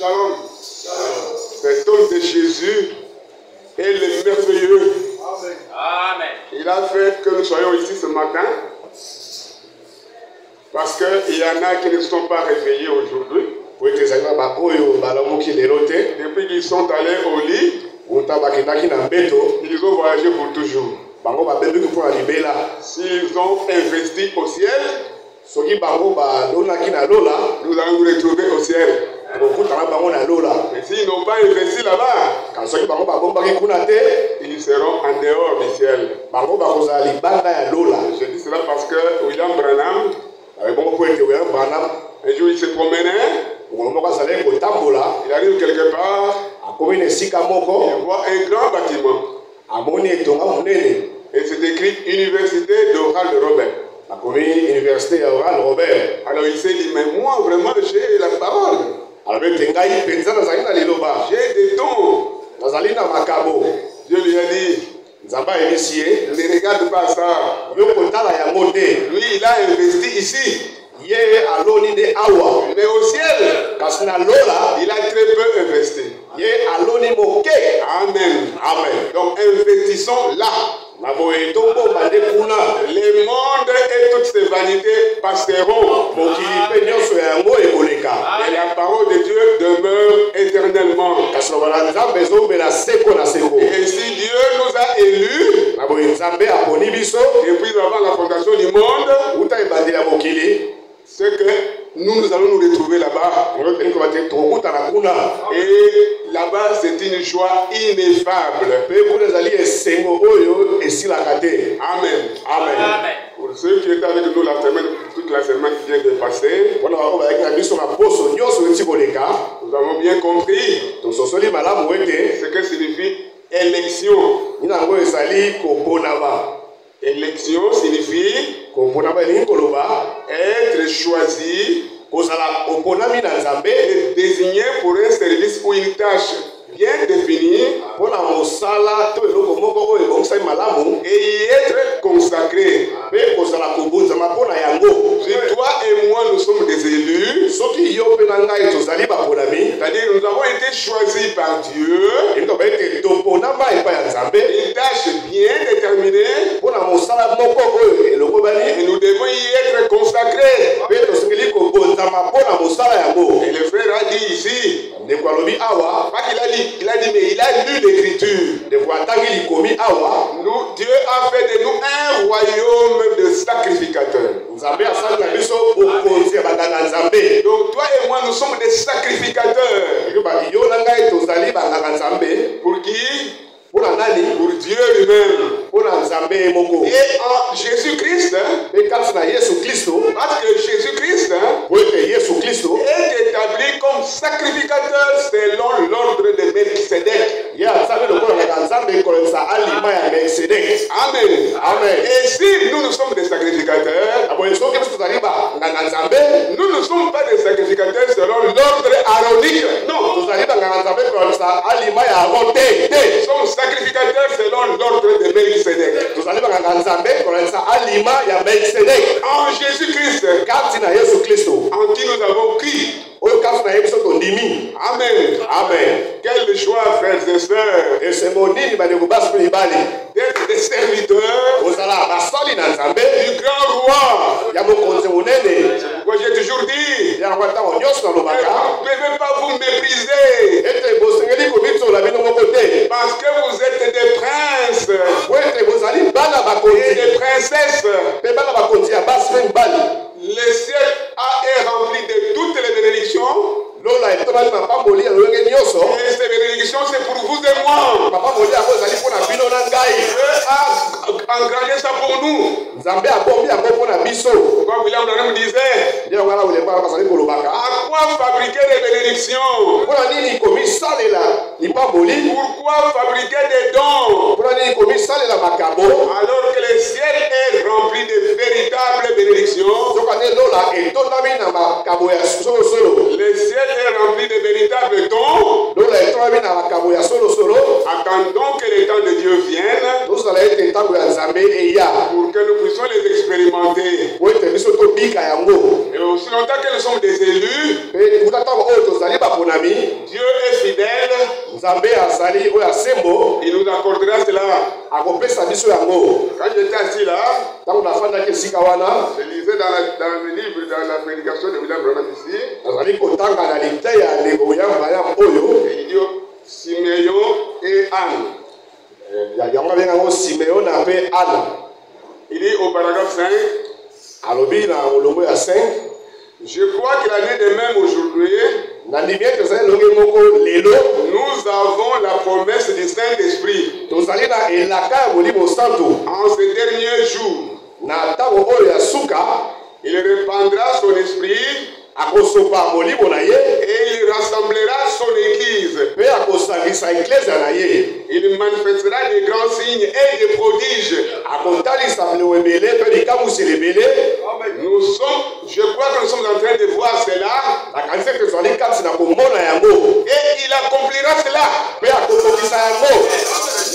Shalom. Cet homme de Jésus est le merveilleux. Amen. Il a fait que nous soyons ici ce matin parce qu'il y en a qui ne se sont pas réveillés aujourd'hui. Depuis qu'ils sont allés au lit, ils ont voyagé pour toujours. S'ils ont investi au ciel, nous allons nous retrouver au ciel. Mais s'ils n'ont pas investi là-bas, ils seront en dehors du ciel. Je dis cela parce que William Branham, un jour il se promenait, il arrive quelque part, il voit un grand bâtiment. Et c'est écrit Université d'Oral de Robert. Alors il s'est dit, mais moi vraiment j'ai la parole. J'ai des dons. Dieu lui a dit, ne regarde pas ça. Lui il a investi ici. Mais au ciel, il a très peu investi. Amen. Amen. Donc investissons là. Le monde et toutes ses vanités passeront. Et la parole de Dieu demeure éternellement. Et si Dieu nous a élus, depuis avant la fondation du monde, c'est que nous allons nous retrouver là-bas. Et là-bas, c'est une joie ineffable. Amen. Amen. Pour ceux qui étaient avec nous la semaine, toute la semaine qui vient de passer, nous avons bien compris ce que signifie élection. Élection signifie être choisi et désigné pour un service ou une tâche bien définie et y être consacré. Si toi et moi nous sommes des élus, c'est-à-dire nous avons été choisis par Dieu, une tâche bien déterminée, et nous devons y être consacrés. Et le frère a dit ici, il a dit, mais il a lu l'écriture. Dieu a fait de nous un royaume de sacrificateurs. Donc toi et moi, nous sommes des sacrificateurs. Pour qui? Pour Dieu lui-même. Et en Jésus-Christ, parce que Jésus-Christ est établi comme sacrificateur selon l'ordre de Melchisedec. Amen. Amen. Et si nous sommes des sacrificateurs, nous ne sommes pas des sacrificateurs selon l'ordre aronique. Non. Nous sommes sacrificateurs selon l'ordre de Melchisedec. En Jésus-Christ, en qui nous avons cru. Amen. Amen. Quelle joie, frères et sœurs, d'être des serviteurs du grand roi. Moi j'ai toujours dit, vous ne devez pas vous mépriser parce que vous êtes des princes et des princesses. Le ciel est rempli de toutes les bénédictions. Et ces bénédictions, c'est pour vous et moi. Dieu a engrangé ça pour nous. Comme William Branham disait, à quoi fabriquer des bénédictions? Pourquoi fabriquer des dons? Alors que le ciel est rempli de véritables bénédictions. Le ciel est rempli de véritables dons. Attendons que le temps de Dieu vienne pour que nous puissions les expérimenter. Et aussi longtemps que nous sommes des élus, Dieu est fidèle. Il nous accordera cela. Quand j'étais assis là, je lisais dans le livre, dans la prédication de William Branham ici. Il dit Siméon et Anne. Il dit au paragraphe 5, je crois qu'il en est de même aujourd'hui. Nous avons la promesse du Saint-Esprit. En ces derniers jours, il répandra son esprit et il rassemblera son église. Il manifestera des grands signes et des prodiges. Je crois que nous sommes en train de voir cela. Et il accomplira cela.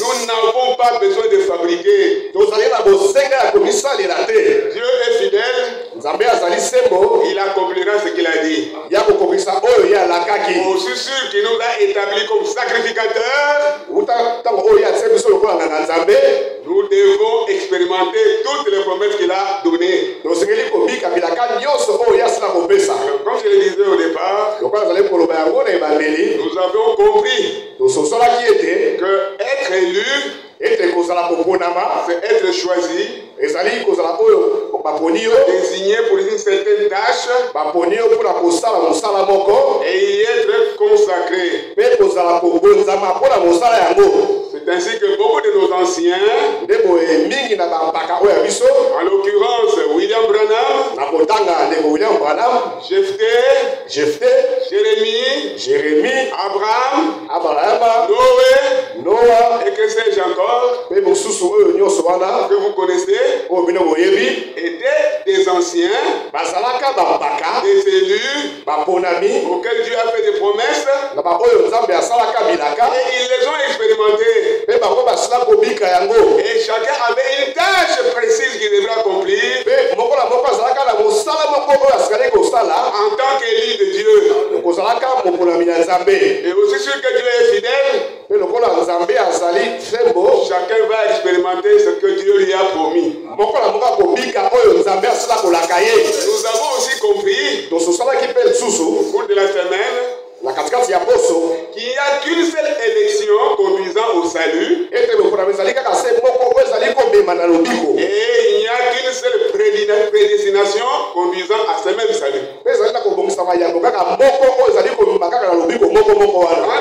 Nous n'avons pas besoin de fabriquer. Dieu est fidèle. Il accomplira ce qu'il a dit. Aussi sûr qu'il nous a établis comme sacrificateurs, nous devons expérimenter toutes les promesses qu'il a données. Comme je le disais au départ, nous avons compris que être élu, c'est être choisi, désigné pour une certaine tâche et y être consacré. C'est ainsi que beaucoup de nos anciens, en l'occurrence William Branham, Jephthé, Jérémie, Abraham, Noé, et que sais-je encore, que vous connaissez, étaient des anciens, des élus, auxquels Dieu a fait des promesses, et ils les ont expérimentés. Et chacun avait une tâche précise qu'il devrait accomplir en tant qu'élu de Dieu. Et aussi sûr que Dieu est fidèle, chacun va expérimenter ce que Dieu lui a promis. Nous avons aussi compris au cours de la semaine qu'il n'y a qu'une seule élection conduisant au salut, et il n'y a qu'une seule prédestination conduisant à ce même salut. Quand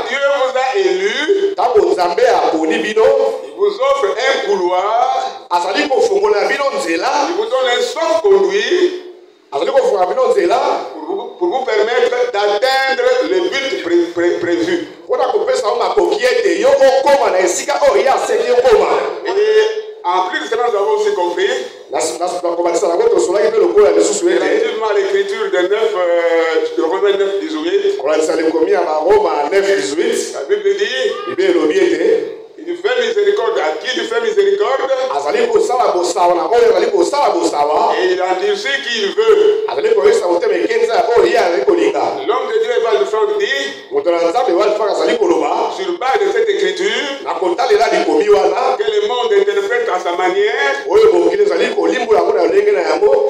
Dieu vous a élu, il vous offre un couloir, il vous donne un sauf-conduit pour vous permettre d'atteindre le but prévu. Et en plus de cela, nous avons aussi compris, relativement à l'écriture de Romains 9, 18, la Bible dit, il fait miséricorde à qui il fait miséricorde, et il endurcit qui il veut. L'homme de Dieu va le faire dire, sur base de cette écriture, que le monde interprète à sa manière.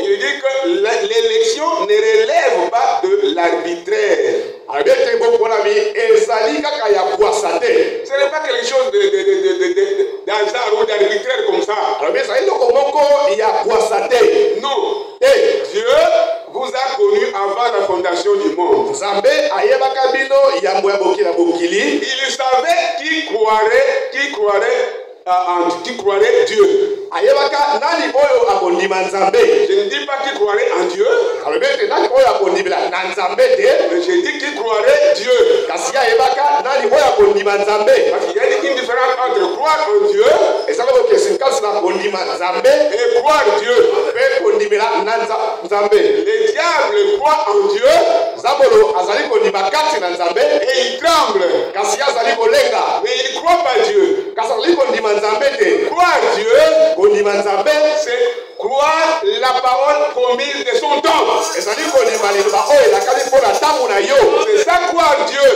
Il dit que l'élection ne relève pas de l'arbitraire. Ce n'est pas quelque chose d'hasard ou d'arbitraire comme ça. Non. Dieu vous a connu avant la fondation du monde. Il savait qui croirait Dieu. Je ne dis pas qui croirait en Dieu, mais je dis qui croirait Dieu. Parce qu'il y a une différence entre croire en Dieu et croire Dieu. Les diables croient en Dieu et ils tremblent. Mais ils ne croient pas Dieu. Croire Dieu, c'est croire la parole promise de son temps. C'est ça croire Dieu.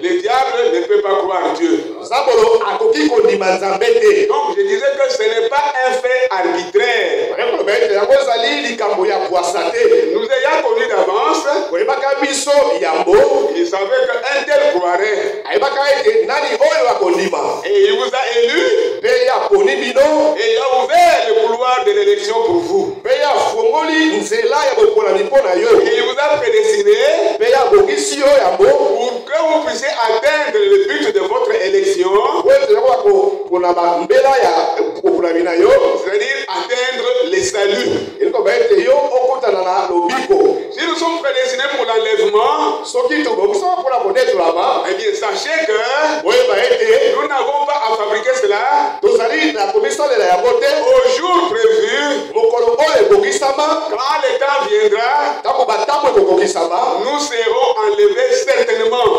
Le diable ne peut pas croire Dieu. Donc je disais que ce n'est pas un fait arbitraire. Nous ayons connu d'avance, il savait qu'un tel croirait. Et il vous a élu. Et il a ouvert le couloir de l'élection pour vous. Et il vous a prédestiné pour que vous puissiez atteindre le but de votre élection. C'est-à-dire atteindre les saluts. Si nous sommes prédestinés pour l'enlèvement, eh bien sachez que nous n'avons pas à fabriquer cela au jour prévu. Quand le temps viendra, nous serons enlevés certainement.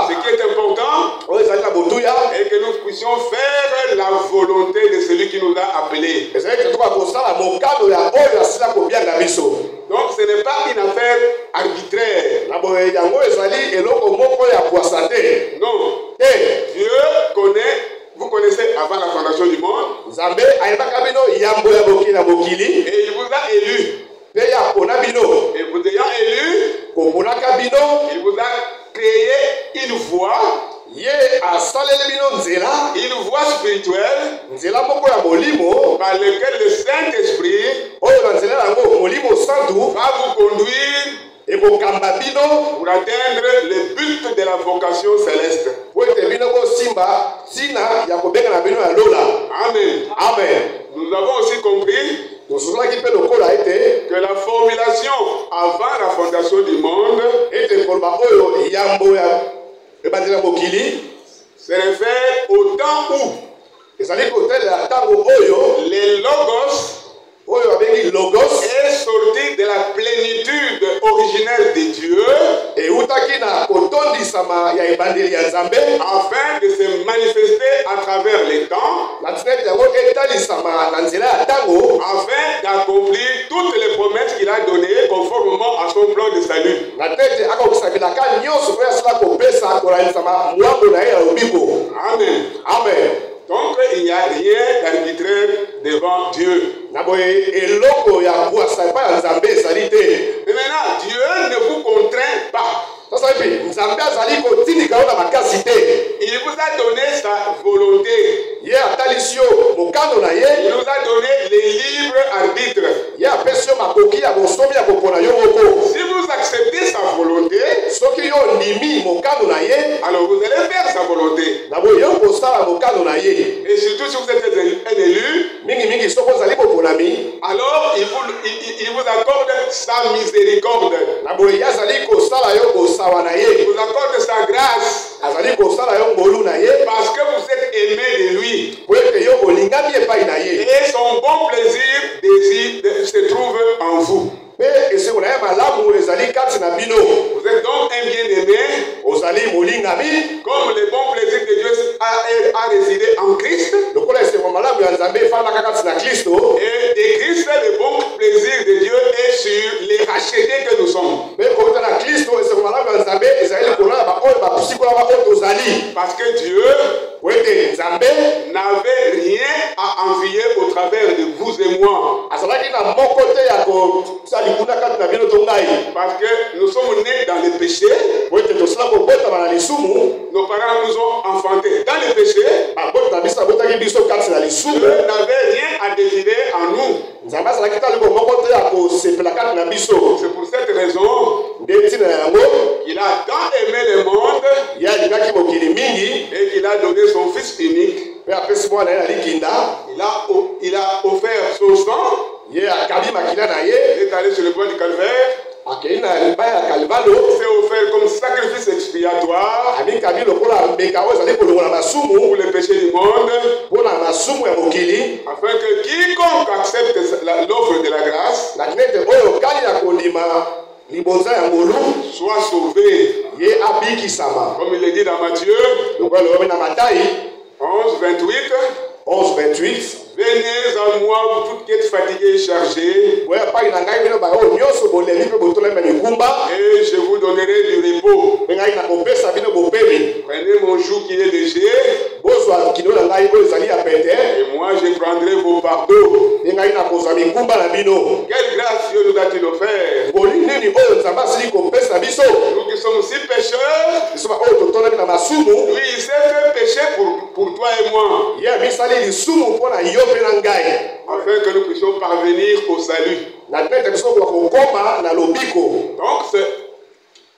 Ce qui est important est que nous puissions faire la volonté de celui qui nous a appelés. Donc ce n'est pas une affaire arbitraire. Non. Dieu connaît, vous connaissez avant la fondation du monde. Et il vous a élu. Et vous ayant élu, il vous a créé une voie. Une voie spirituelle par laquelle le Saint-Esprit va vous conduire pour atteindre le but de la vocation céleste. Amen. Amen. Nous avons aussi compris que la formulation avant la fondation du monde se réfère au temps où les logos est sorti de la plénitude originelle de Dieu afin de se manifester à travers les temps, afin d'accomplir toutes les promesses qu'il a données conformément à son plan de salut. Amen. Amen. Donc il n'y a rien d'arbitraire devant Dieu. Mais maintenant, Dieu ne vous contraint pas. Il vous a donné sa volonté. Il nous a donné les libres arbitres. Si vous acceptez sa volonté, alors vous allez faire sa volonté. Et surtout si vous êtes un élu, alors il vous accorde sa miséricorde. Il vous accorde sa grâce. Parce que vous êtes aimé de lui. Et son bon plaisir se trouve en vous. Vous êtes donc un bien-aimé. Comme le bon plaisir de Dieu a résidé en Christ. Et de Christ, le bon plaisir de Dieu est sur les rachetés que nous sommes. Parce que Dieu n'avait rien à envier au travers de vous et moi. Parce que nous sommes nés dans le péché. Nos parents nous ont enfantés dans le péché. Dieu n'avait rien à désirer en nous. C'est pour cette raison qu'il a tant aimé le monde et qu'il a donné son Fils unique. Il a offert son sang. Il est allé sur le bois du calvaire. Il s'est offert comme sacrifice expiatoire pour les péchés du monde, afin que quiconque accepte l'offre de la grâce soit sauvé. Comme il est dit dans Matthieu 11:28. Venez à moi, vous toutes qui êtes fatigués et chargés, et je vous donnerai du repos. Ngai na kopesa bino bopemi. Prenez mon joug qui est léger. Bozwa kilo na ngai oyo ezali ya pete. Et moi je prendrai vos fardeaux. Ngai na kozwa mikumba na bino. Quelle grâce Dieu nous a-t-il offert? Ngoli nini oyo Nzambe asili kopesa biso? Nous qui sommes si pécheurs, biso ba oyo totondaki na masumu. Lui il s'est fait pécher pour toi et moi. Ye misali lisumu mpona yo mpe na ngai. Afin que nous puissions parvenir au salut. Na tete biso kokoma na lobiko. Donc c'est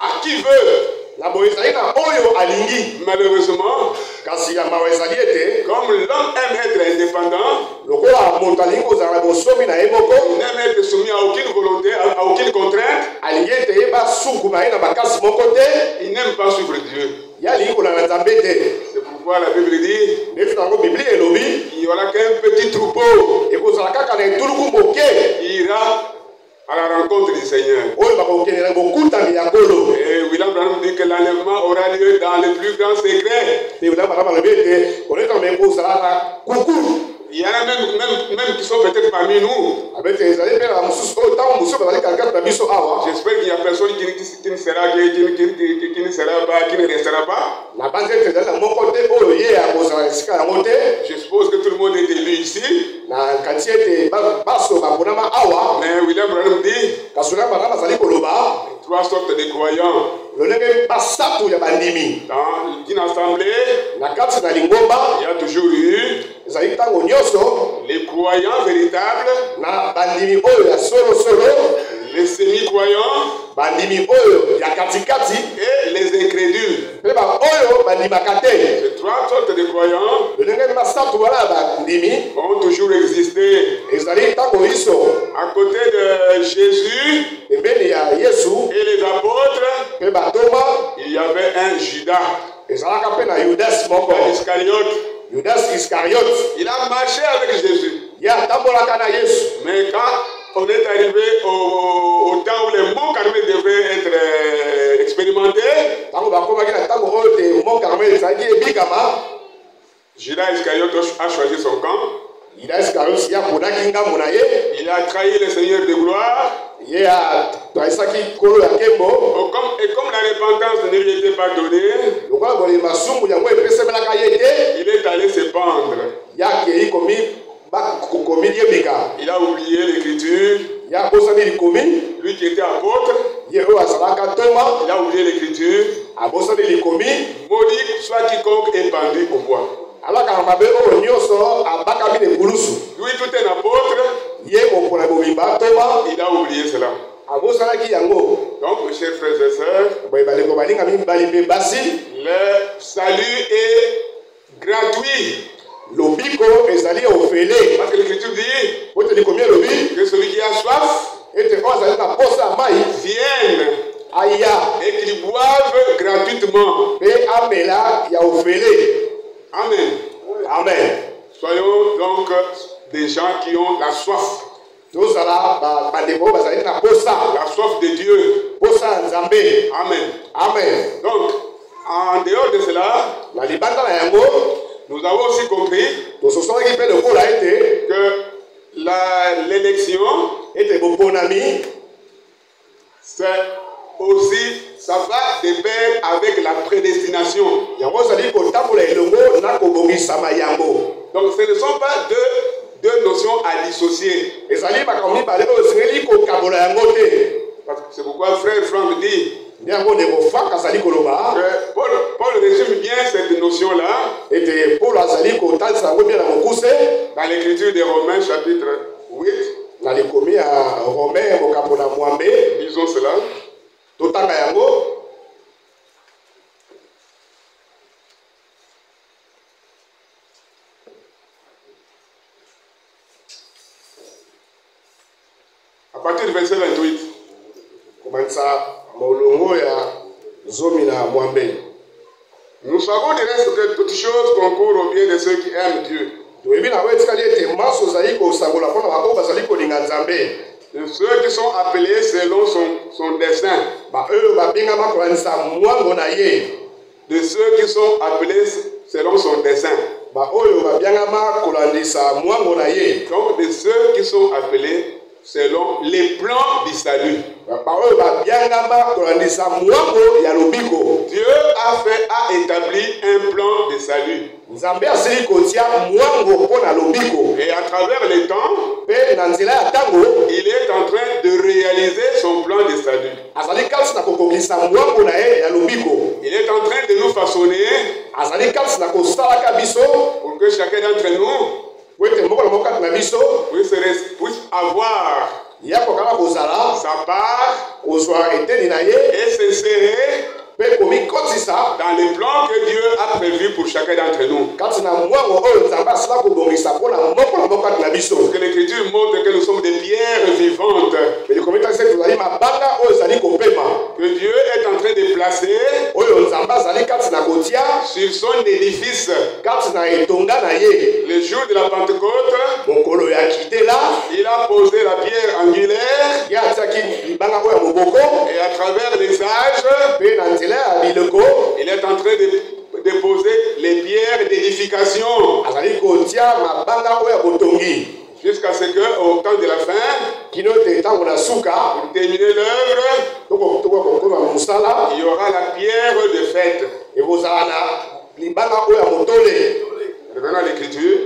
à qui veut. Na boezali na oyo alingi. Malheureusement, kasi ya mawa ezali ete comme l'homme aime être indépendant, lokola moto alingi kozala na bosomi na ye moko, il n'aime être soumis à aucune volonté, à aucune contrainte, alingi ete ye basukuma ye na makasi moko te, il n'aime pas suivre Dieu. ye alingi kolanda Nzambe te. C'est pourquoi la Bible dit nefi nango biblia elobi il n'y aura qu'un petit troupeau ekozala kaka na etuluku moke qui ira à la rencontre du Seigneur. oyo bakokendela bokutami ya nkolo. Et William Branham dit que l'enlèvement aura lieu dans le plus grand secret. te william branham alobi ete konekama ekozala na kuku. Il y en a même qui sont peut-être parmi nous. abete ezali mpe na mosusu oyo ntango mosusu bazali katikati na biso awa. J'espère qu'il n'y a personne qui ne restera pas. na banzi ete ezali na moko te oyo ye akozala esika yango te. Je suppose que tout le monde est élu ici. na kanti ete baso baponama awa. Mais William Branham dit kasi william branham azali koloba 3 sortes de croyants. lolenge basato ya bandimi. Dans une assemblée, na kati na lingomba il y a toujours eu ezali ntango nyonso les croyants véritables, na bandimi oyo ya solosolo, les semi-croyants bandimi oyo ya katikati et les incrédules. mpe baoyo bandimaka te. Ces 3 sortes de croyants lolenge basato wana ya bandimi ont toujours existé. ezali ntango iso À côté de Jésus pembeni ya yesu et les apôtres, mpe batoma il y avait un Judas, ezalaka mpe na yudas moko, un Iscariote. yudas iscariote. Il a marché avec Jésus. ye atambolaka na yesu. Mais quand on est arrivé au temps où les monts Carmel devaient être expérimentés, ntango bakomaki na ntango oyo te mont carmel ezalaki ebikama, Judas Iscariote a choisi son camp. yudas iscariote ye aponaki ngambo na ye. Il a trahi le Seigneur de gloire. ye atwaisaki nkolo ya nkembo. Et comme la repentance ne lui était pas donnée, lokola boye masumu yango epesemelaka ye te, il est allé se pendre. ye akei komi yebika. Il a oublié l'écriture. ye abosani likomi. Lui qui était apôtre, ye oyo azalaka toma il a oublié l'écriture. abosani likomi. Maudit soit quiconque est pendu au bois. alakaka mabe oyo nyonso abakami na ekulusu. Lui tout un apôtre, ye mopona mobimba toma il a oublié cela. abosanaki yango. Donc mes chers frères et sœurs, boye bandeko balingami mibali mpe basi, le salut est gratuit. lobiko ezali ofele. Parce que l'écriture dit ote likomi elobi que celui qui a soif ete oyo azali na posa ya mai vienne aya et qu'il boive gratuitement. mpe amela ya ofele. Amen. amen. Soyons donc des gens qui ont la soif. tozala bandeko oyo bazali na posa, La soif de Dieu. posa ya nzambe. Amen. amen. Donc, en dehors de cela, na libanda na yango nous avons aussi compris tososolaki mpe lokola ete que l'élection, ete boponami c'est aussi, ça va de pair avec la prédestination. yango ezali kotambola elongo na kobongisama yango. Donc, ce ne sont pas deux notions à dissocier. ezali makambo mibale oyo esengeli kokabola yango te. C'est pourquoi frère Franck dit nde yango ndeko frank azali koloba que Paul résume bien cette notion-là ete paulo azali kotalisa yango bien na mokuse dans l'écriture des Romains chapitre 8. na likomi ya romain mokambo na mwambe. Lisons cela. totanga yango. À partir du verset 28. komanisa molongo ya zomi na mwambe. Nous savons du reste que toutes choses concourent au bien de ceux qui aiment Dieu. toyebi nango etikali ete maso ozali kosangola mpona bango bazali kolinga nzambe. De ceux qui sont appelés selon son dessein. baoyo babengama kolandisa mwango na ye. De ceux qui sont appelés selon son dessein. baoyo babengama kolandisa mwango na ye. Donc de ceux qui sont appelés selon les plans du salut. Dieu a établi un plan de salut. Et à travers les temps, il est en train de réaliser son plan de salut. Il est en train de nous façonner pour que chacun d'entre nous puisse avoir sa part et s'insérer dans les plans que Dieu a prévus pour chacun d'entre nous. Parce que l'Écriture montre que nous sommes des pierres vivantes que Dieu est en train de placer sur son édifice. Le jour de la Pentecôte, il a posé la pierre angulaire et à travers les âges, il est en train de déposer les pierres d'édification jusqu'à ce qu'au temps de la fin, pour terminer l'œuvre, il y aura la pierre de fête. Revenons à l'Écriture.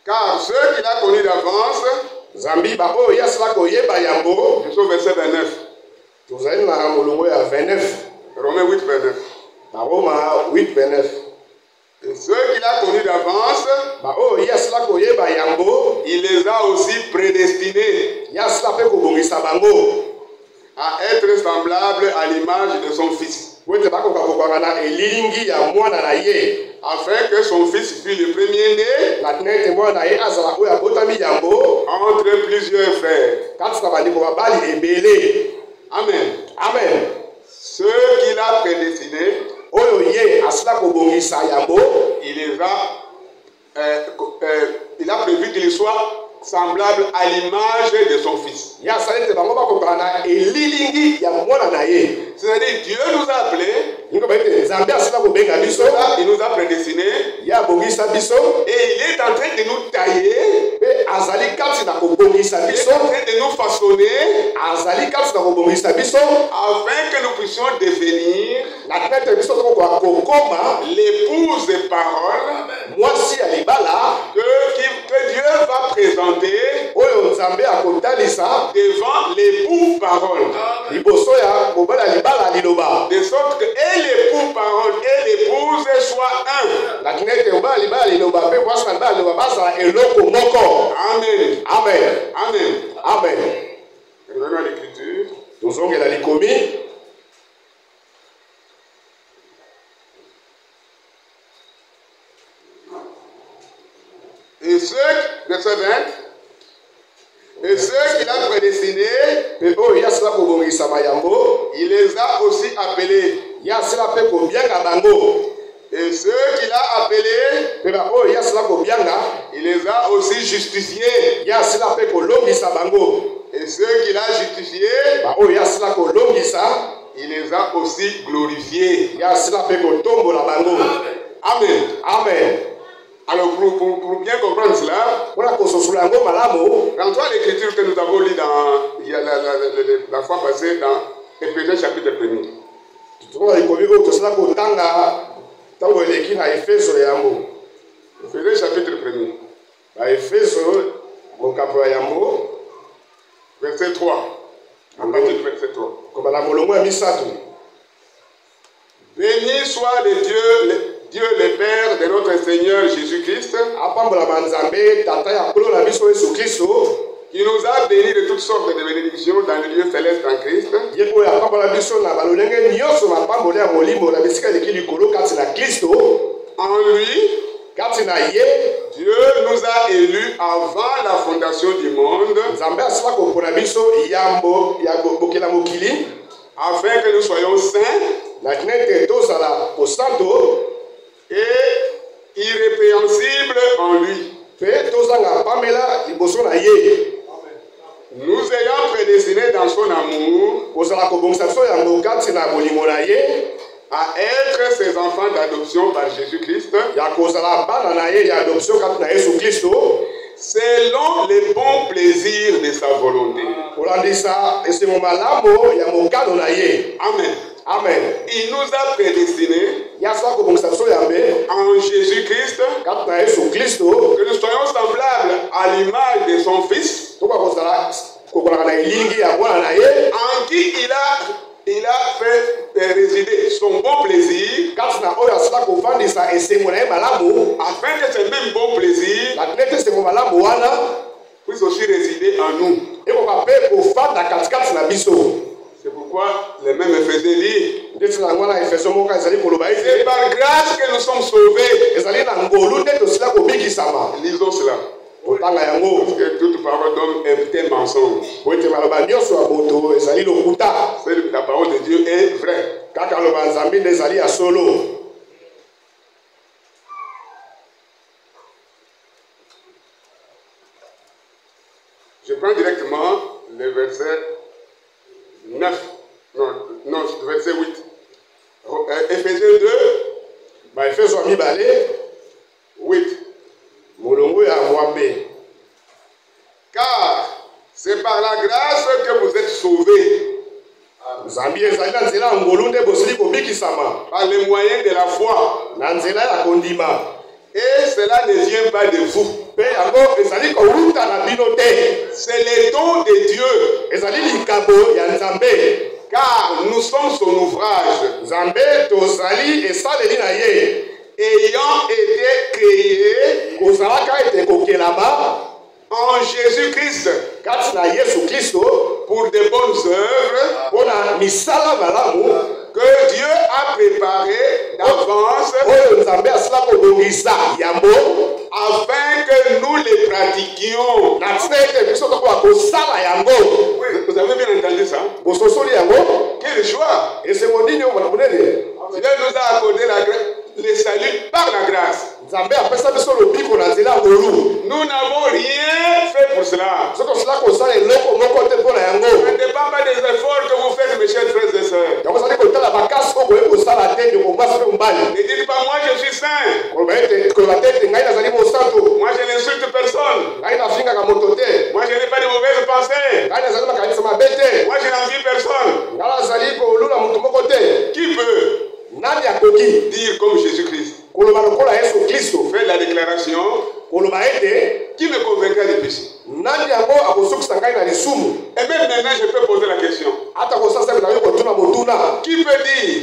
Car ceux qu'il a connus d'avance, je suis au verset 29. Romains 8, 29. Et ceux qu'il a connus d'avance, il les a aussi prédestinés à être semblables à l'image de son Fils, afin que son Fils fût le premier-né entre plusieurs frères. Amen. Amen. Ceux qu'il a prédestinés, il a prévu qu'ils soient semblables à l'image de son Fils. C'est-à-dire Dieu nous a appelés, il nous a prédestinés, et il est en train de nous tailler, il est en train de nous façonner, afin que nous puissions devenir l'épouse des paroles que Dieu va présenter devant l'époux parole. De sorte que et l'époux parole et l'épouse soient un. Amen. Amen. Amen. Amen. Revenons à l'Écriture. Et ceux, verset 20, et ceux qu'il a prédestinés, il les a aussi appelés. Et ceux qu'il a appelés, il les a aussi justifiés. Et ceux qu'il a justifiés, il les a aussi glorifiés. Amen. Amen. Alors pour bien comprendre cela, rentrons à l'écriture que nous avons lue la fois passée dans Éphésiens chapitre 1er. Éphésiens chapitre 1er. Verset 3. À partir du verset 3. Béni soit Dieu le Père de notre Seigneur Jésus-Christ, qui nous a bénis de toutes sortes de bénédictions dans le lieu céleste en Christ. En lui, Dieu nous a élus avant la fondation du monde, afin que nous soyons saints et irrépréhensibles en lui. Nous ayant prédestinés dans son amour à être ses enfants d'adoption par Jésus-Christ, selon les bons plaisirs de sa volonté. Amen. Amen. Il nous a prédestinés en Jésus-Christ que nous soyons semblables à l'image de son Fils, en qui il a fait résider son bon plaisir, afin que ce même bon plaisir puisse aussi résider en nous. C'est pourquoi les mêmes Éphésiens disent: c'est par grâce que nous sommes sauvés. Lisons cela. Parce que toute parole d'homme est un mensonge. La parole de Dieu est vraie. Je prends directement le verset 9, non, verset 8. Éphésiens 2, 8. Car c'est par la grâce que vous êtes sauvés, par les moyens de la foi. Et cela ne vient pas de vous. C'est le don de Dieu. Car nous sommes son ouvrage, ayant été créés en Jésus-Christ pour de bonnes œuvres que Dieu a préparées d'avance afin que nous les pratiquions. Vous avez bien entendu ça? Quel choix! Dieu nous a accordé le salut par la grâce. Nous n'avons rien fait pour cela. Ça ne dépend pas des efforts que vous faites, mes chers frères et sœurs. Ne dites pas: moi je suis saint. Moi je n'insulte personne. Moi je n'ai pas de mauvaises pensées. Moi je n'envie personne. Qui peut dire comme Jésus-Christ? Faire la déclaration: qui me convaincra du péché? Et même maintenant je peux poser la question: qui peut dire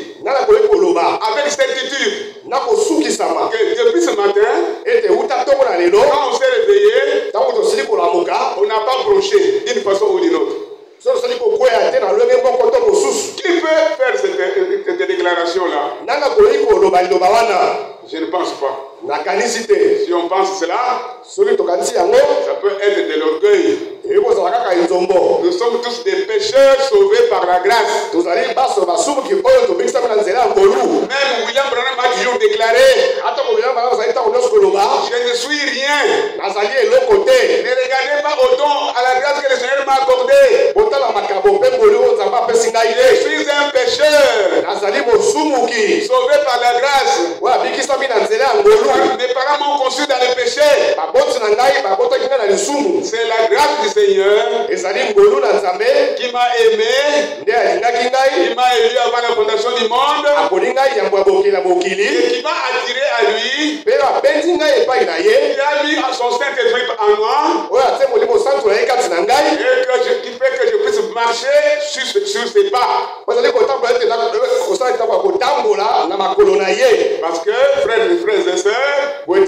avec certitude que depuis ce matin, quand on s'est réveillé, on n'a pas broché d'une façon ou d'une autre? Qui peut faire cette déclaration-là? Je ne pense pas. Si on pense cela, ça peut être de l'orgueil. Nous sommes tous des pécheurs sauvés par la grâce. Même William Branham a toujours déclaré: je ne suis rien. Ne regardez pas au don à la grâce que le Seigneur m'a accordée. Je suis un pécheur sauvé par la grâce. Mes parents m'ont conçu dans le péché. C'est la grâce du Seigneur qui m'a aimé, qui m'a élu avant la fondation du monde, et qui m'a attiré à lui, qui a mis son Saint-Esprit en moi, et qui fait que je puisse marcher sur ses pas. Parce que, frères et sœurs, même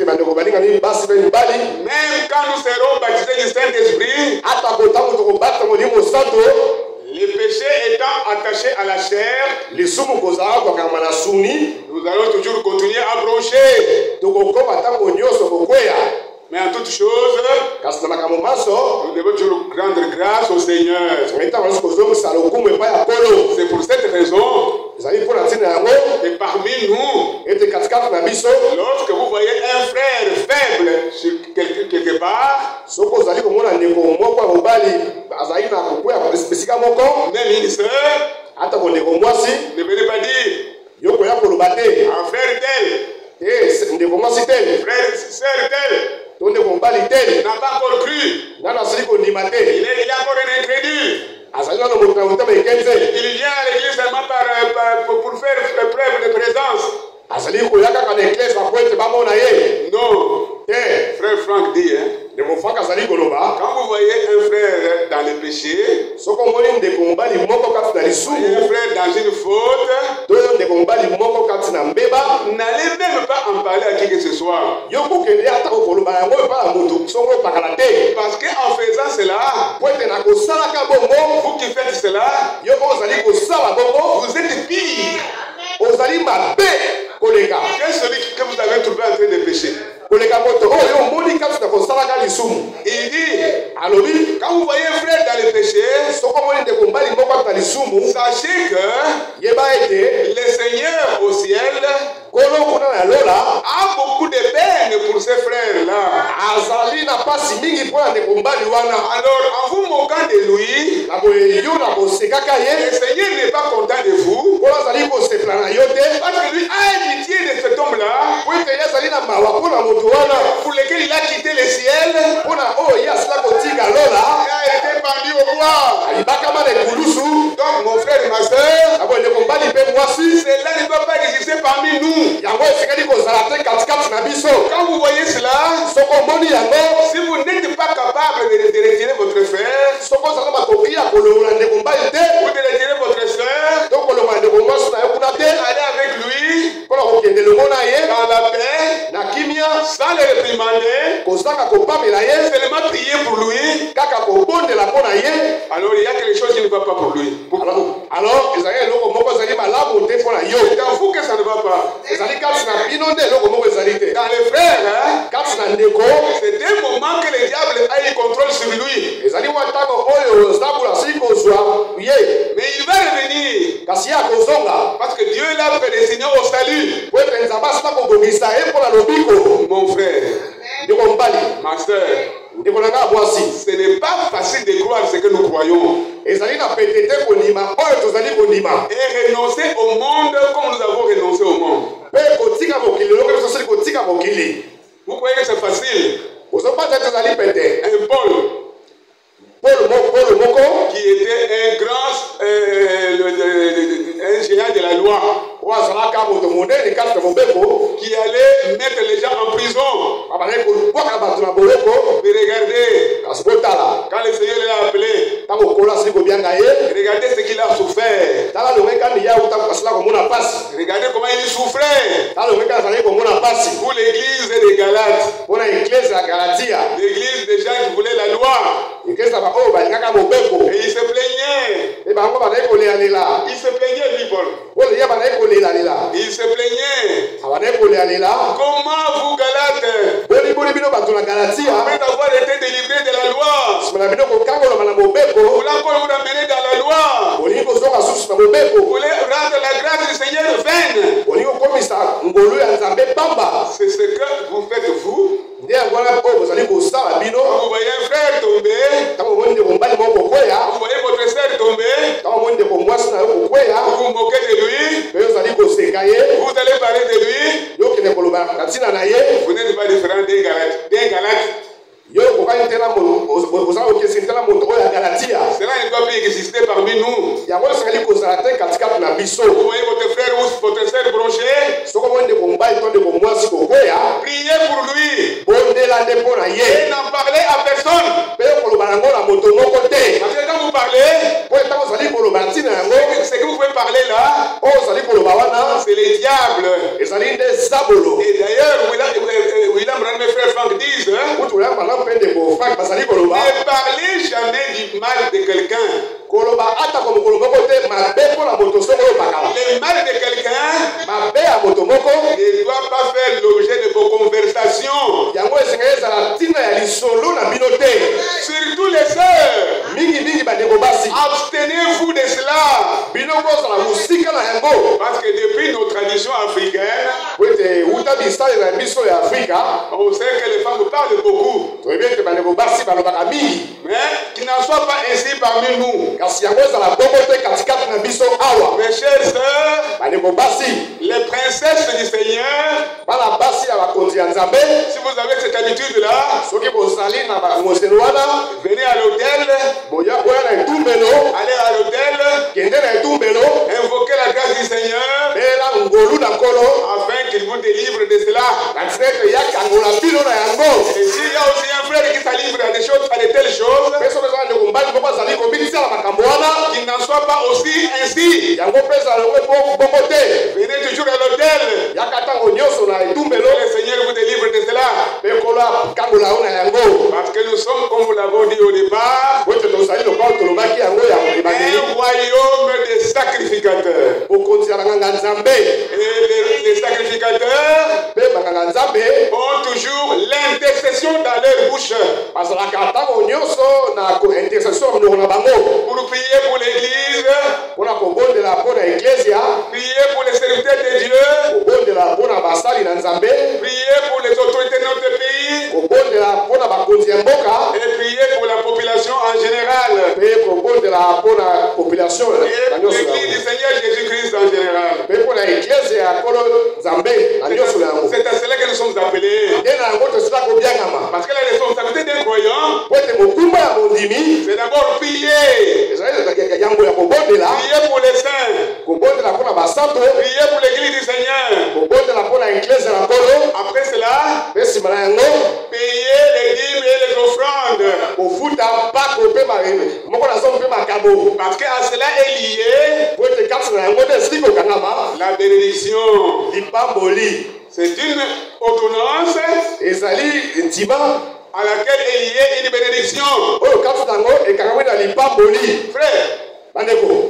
quand nous serons baptisés du Saint-Esprit, les péchés étant attachés à la chair, nous allons toujours continuer à broncher. Mais en toute chose, nous devons toujours rendre grâce au Seigneur. C'est pour cette raison que parmi nous, lorsque vous voyez un frère faible quelque part, esika moko même une sœur ata kondeko mwasi ne venez pas dire yokoya koloba te un frère tel, ndeko mwasi tel frère, sœur tel, to ndeko mobali tel n'a pas encore cru. nano asili kondima te Il est encore un incrédule. azali nano moto na motema eke te Il vient à l'église seulement pour faire preuve de présence. azali koya kaka na eklese bapo ete bamona ye Non. te Frère Franck dit, hein, ndeko frank azali koloba quand vous voyez un frère dans le péché, soko omoni ndeko mobali moko kati na un lisumu frère dans une faute, to yo ndeko mobali moko kati na mbeba n'allez même pas en parler à qui que ce soit. yo kokende ata kokoloba yango epa na moto songo epakala te Parce qu'en faisant cela, po ete na kosalaka bongo vous qui faites cela, yo mpo ozali kosala bongo vous êtes pire ozali mabe koleka que celui que vous avez trouvé en train de pécher. koleka moto oyo omoni kati na kosalaka lisumu Il dit, alobi quand vous voyez un frère dans le péché, soko omoni ndeko mobali moko kati na lisumu sachez que yeba ete le Seigneur au ciel kolo kuna na lola a beaucoup de peine pour ces frères-là. azali na pasi mingi mpo na ndeko mobali wana Alors, en vous moquant de lui, na boye yo na kosekaka le ye Seigneur n'est pas content de vous. mpo azali kosepela na yo te Parce que lui a pitié de cet homme-là po ete ye azali na mawa mpo na moto wana pour lequel il a quitté le ciel mpo na oyo ye asila kotika lola et a été pendu au bois. alibakama na ekulusu Donc, mon frère et ma soeur, na boye ndeko mobali mpe mwasi cela ne doit pas exister parmi nous. yango esekeli kozala te katikati na biso Quand vous voyez cela, soko omoni yango si vous n'êtes pas capable de retirer votre frère, soko ozala makoki ya kolongola ndeko mobali te ou de retirer votre soeur, to kolongola ndeko mwasi na yo kuna te allez avec lui mpona kokende longo na ye dans la paix, na kimia sans le réprimander, kozaka kopamela ye seulement prier pour lui. kaka kobondela mpo na ye Alors il y a quelque chose qui ne va pas pour lui. alors ezali eloko moko ezali malamu te mpo na yo C'est dans vous que ça ne va pas. ezali kati na bino nde eloko moko ezali te Dans les frères, hein, kati na ndeko c'est un moment que le diable a eu contrôle sur lui. ezali mwa ntango oyo zabula asili kozwa ye Mais il va revenir. kasi ye akozonga Parce que Dieu l'a prédestiné au salut. po ete nzambe asila kobongisa ye mpo na lobiko Mon frère, ndeko mobali ma soeur, ndeko na ngai mwasi ce n'est pas facile de croire ce que nous croyons ezali na pete te kondima oyo tozali kondima et renoncer au monde comme nous avons renoncé au monde. mpe kotika mokili eloko biso sili kotika mokili Vous croyez que c'est facile? ozopata tozali pete Un Paul polo moko qui était un grand un géant de la loi oyo azalaka moto monene kati na mobeko qui allait mettre les gens en prison. abandaki kobwaka bato na boloko Mais regardez, kasi kotala quand le Seigneur l'a appelé, ntango kolo asili kobianga ye regardez ce qu'il a souffert. tala longeki kani ya uta asila komona pasi Regardez comment il souffrait tala longeki azalaki komona pasi pour l'église des Galates, mpona eklese ya galatia l'église des gens qui voulaient la loi. eklese na baoyo balingaka mobeko Et il se plaignait. e bango bazalaki kolelalela Il se plaignait, lui, Paul. polo ye bazalaki kolelalela Il se plaignait. abandaki kolelalela Comment vous, Galates, boliboli bino bato na galatia après avoir été délivrés de la loi, nsima na bino kokangolama na vous mobeko voulez encore vous ramener dans la loi? bolingi kozonga susu na Vous mobeko voulez rendre la grâce du Seigneur vaine? bolingi kokomisa ngolu ya nzambe pamba C'est ce que vous faites, vous. nde yango wana oyo bozali kosala bino Quand vous voyez un frère tomber, ntango omoni ndeko mobali moko kokweya vous voyez votre sœur tomber, ntango omoni ndeko mwasi na yo kokweya vous vous moquez de lui, mpe ozali koseka ye vous allez parler de lui. yokende koloba na ntina na ye Vous n'êtes pas différent d'un Galate. yo okokani te na kozala okeseni te na moto oyo ya galatia Cela ne doit plus exister parmi nous. yango esengeli kozala te katikati na biso Vous voyez votre frère ou votre sœur bronchée, soki omoni ndeko mobali to ndeko mwasi kokweya priez pour lui bondela nde mpo na ye et n'en parlez à personne. mpe koloba yango na moto moko te Parce que quand vous parlez, po ntango ozali koloba ntina yango ce que vous pouvez parler là, oyo ozali koloba wana c'est le diable. ezali nde zabolo Et d'ailleurs, William Branham, mes frères Franck disent, hein, kutu oya malamu mpe ndeko frank bazali koloba ne parlez jamais du mal de quelqu'un. koloba atako mokolo moko te mabe mpo na moto soko oyo bakala Le mal de quelqu'un mabe ya moto moko ne doit pas faire l'objet de vos conversations. yango esengeli ezala ntina ya lisolo na bino te Surtout les sœurs, mingimingi bandeko basi abstenez-vous de cela. bino kozala mosika na yango Parce que depuis nos traditions africaines, po ete uta bisalela ya biso ya afrika on sait que les femmes parle beaucoup. Mais Qu'il n'en soit pas ainsi parmi nous. Mes chers sœurs, les princesses du Seigneur, si vous avez cette habitude-là, venez à l'hôtel, allez à l'hôtel, invoquez la grâce du Seigneur, afin qu'il vous délivre de cela. Et s'il y a aussi un frère qui s'alivre à des choses, à de telles choses, qu'il n'en soit pas aussi ainsi. Venez toujours à l'hôtel. Le Seigneur vous délivre de cela. Parce que nous sommes, comme vous l'avons dit au départ, un royaume de sacrificateurs. Et les sacrificateurs ont toujours l'intercession dans leur bouche. Pour prier pour l'église, prier pour les serviteurs de Dieu, prier pour les autorités de notre pays, et prier pour la population en général. Et l'église du Seigneur Jésus-Christ en général. C'est à cela que nous sommes appelés. Parce que la responsabilité d'un croyant, c'est d'abord prier. Prier pour les saints. Prier pour l'église du Seigneur. Après cela, payer les dîmes et les offrandes. Parce qu'à cela est lié la bénédiction. C'est une ordonnance à laquelle est liée une bénédiction. Frère,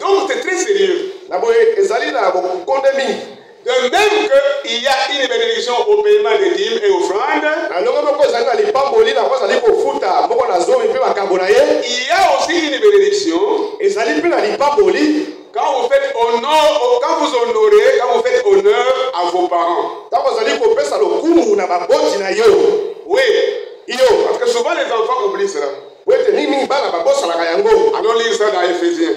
donc c'est très sérieux. De même qu'il y a une bénédiction au paiement des dîmes et offrandes, il y a aussi une bénédiction quand vous faites honneur, quand vous faites honneur à vos parents. Oui, parce que souvent les enfants oublient cela. Allons lire ça dans Éphésiens.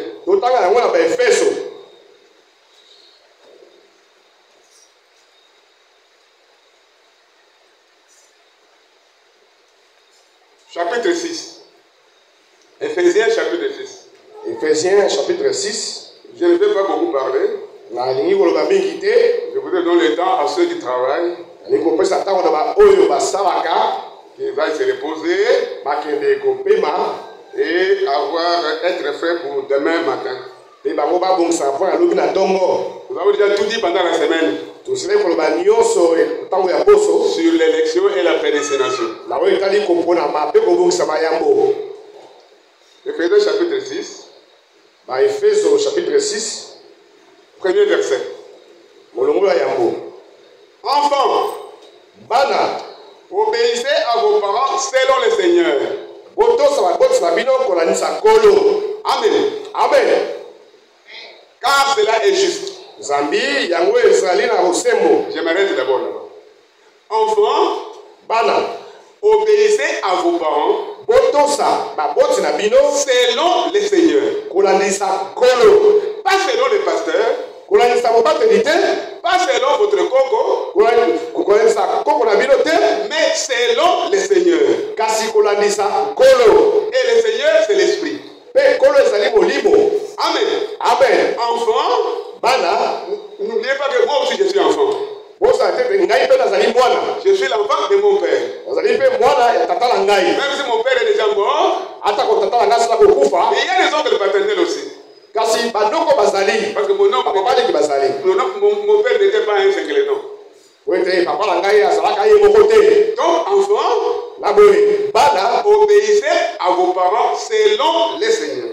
Chapitre 6. Éphésiens chapitre 6. Éphésiens chapitre 6. Je ne vais pas beaucoup parler. Je voudrais donner le temps à ceux qui travaillent, qui va se reposer et être frais pour demain matin. Nous avons déjà tout dit pendant la semaine sur l'élection et la prédestination. Éphésiens chapitre 6. Éphésiens chapitre 6. Premier verset. Enfants, obéissez à vos parents selon le Seigneur. Amen. Amen. Car cela est juste. Je m'arrête d'abord là-bas. Enfants, obéissez à vos parents selon le Seigneur. Pas selon le pasteur. Pas selon votre coco. Mais selon le Seigneur. Et le Seigneur, c'est l'Esprit. Amen. Amen. Enfant, n'oubliez pas que moi aussi je suis enfant. Je suis l'enfant de mon père. Même si mon père est déjà mort, il y a des oncles paternels aussi. Parce que mon père n'était pas un singleton. Donc, enfant, obéissez à vos parents selon le Seigneur.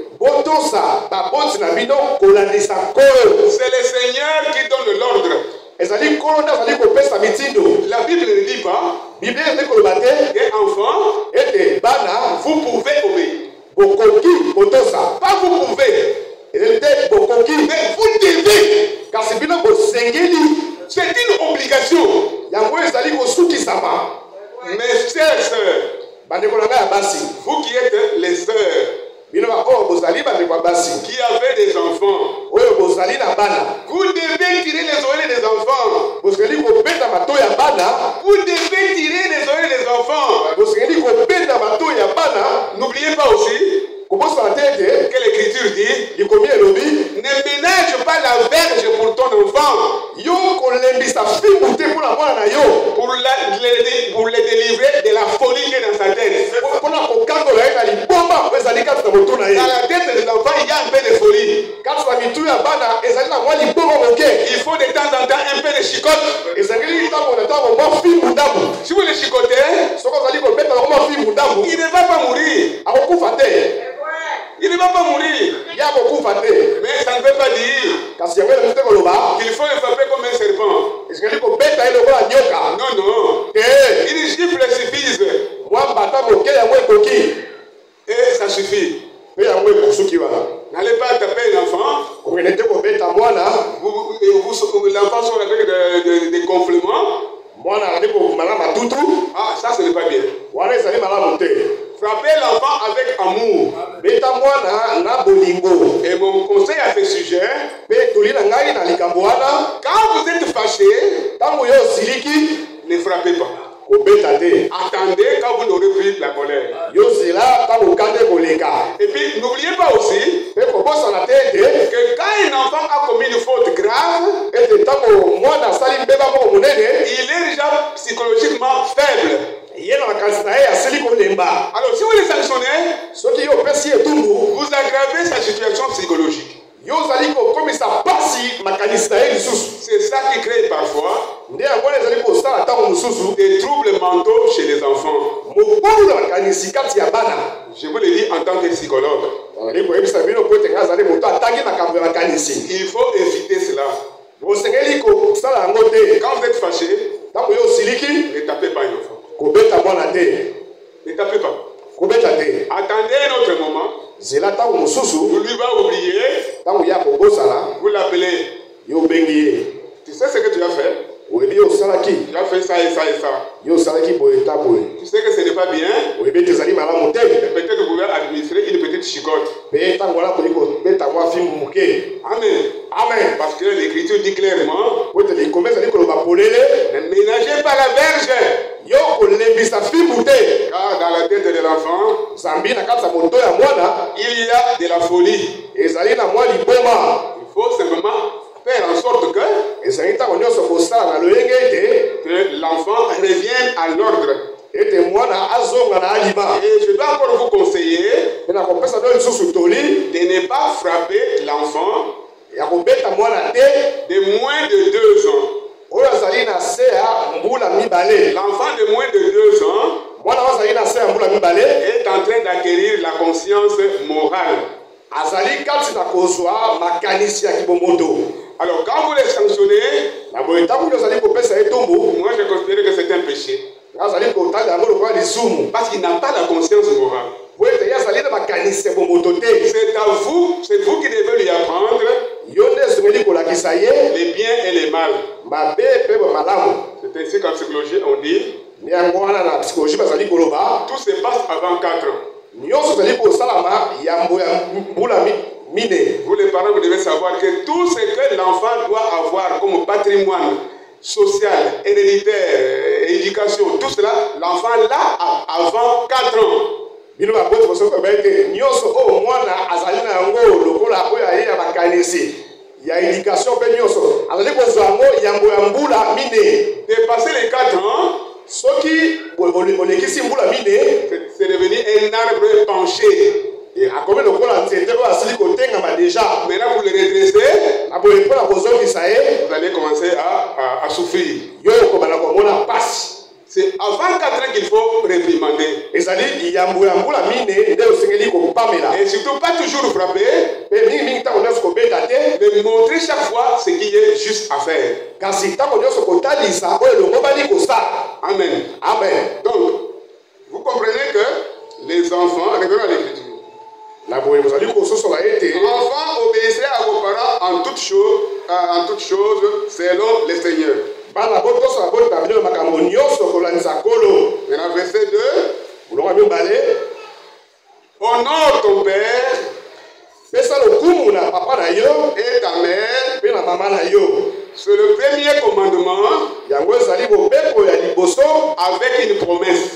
C'est le Seigneur qui donne l'ordre. La Bible ne dit pas que enfant, vous pouvez obéir. Pas vous pouvez. Mais vous devez. C'est une obligation. Mes chers sœurs, vous qui êtes les sœurs, qui avez des enfants, vous devez tirer les oreilles des enfants. Vous devez tirer les oreilles des enfants. N'oubliez pas aussi que l'Écriture dit: ne ménage pas la verge pour ton enfant, pour les délivrer de la folie qui est dans sa tête. Dans la tête de l'enfant, il y a un peu de folie. Il faut de temps en temps un peu de chicotte. Si vous le chicotez, il ne va pas mourir. Il ne va pas mourir. Mais ça ne veut pas dire qu'il faut le frapper comme un serpent. Non, non. Une gifle suffise. Et ça suffit. N'allez pas taper l'enfant. L'enfant sort avec des gonflements. Ah, ça ce n'est pas bien. Frappez l'enfant avec amour. Et mon conseil à ce sujet, quand vous êtes fâché, ne frappez pas. Attendez quand vous n'aurez plus la colère. Et puis n'oubliez pas aussi que quand un enfant a commis une faute grave, il est déjà psychologiquement faible. Alors si vous les sanctionnez, vous aggravez sa situation psychologique. C'est ça qui crée parfois des troubles mentaux chez les enfants. Je vous le dis en tant que psychologue. Il faut éviter cela. Quand vous êtes fâché, ne tapez pas un enfant. Ne tapez pas. Attendez un autre moment. Vous lui va oublier. Vous l'appelez. Tu sais ce que tu as fait? Tu as fait ça et ça et ça. Tu sais que ce n'est pas bien. Peut-être que vous pouvez administrer une petite chicotte. Amen. Amen. Parce que l'Écriture dit clairement: ne ménagez pas la verge. Car dans la tête de l'enfant, il y a de la folie. Il faut simplement faire en sorte que l'enfant revienne à l'ordre. Et je dois encore vous conseiller de ne pas frapper l'enfant de moins de 2 ans. L'enfant de moins de 2 ans est en train d'acquérir la conscience morale. Alors quand vous les sanctionnez, moi je considère que c'est un péché. Parce qu'il n'a pas la conscience morale. C'est vous qui devez lui apprendre les biens et les mal. C'est ainsi qu'en psychologie on dit: tout se passe avant 4 ans. Vous les parents, vous devez savoir que tout ce que l'enfant doit avoir comme patrimoine social, héréditaire, éducation, tout cela, l'enfant l'a avant 4 ans. Dépasser les 4 ans, c'est devenu un arbre penché. Maintenant vous le redressez, vous allez commencer à souffrir. C'est avant 4 ans qu'il faut réprimander. Et surtout pas toujours frapper, mais montrer chaque fois ce qui est juste à faire. Amen. Amen. Donc, vous comprenez que les enfants, regardez l'Écriture. Enfants, obéissez à vos parents en toutes choses selon le Seigneur. Maintenant, verset 2. Honore ton père et ta mère. C'est le premier commandement avec une promesse.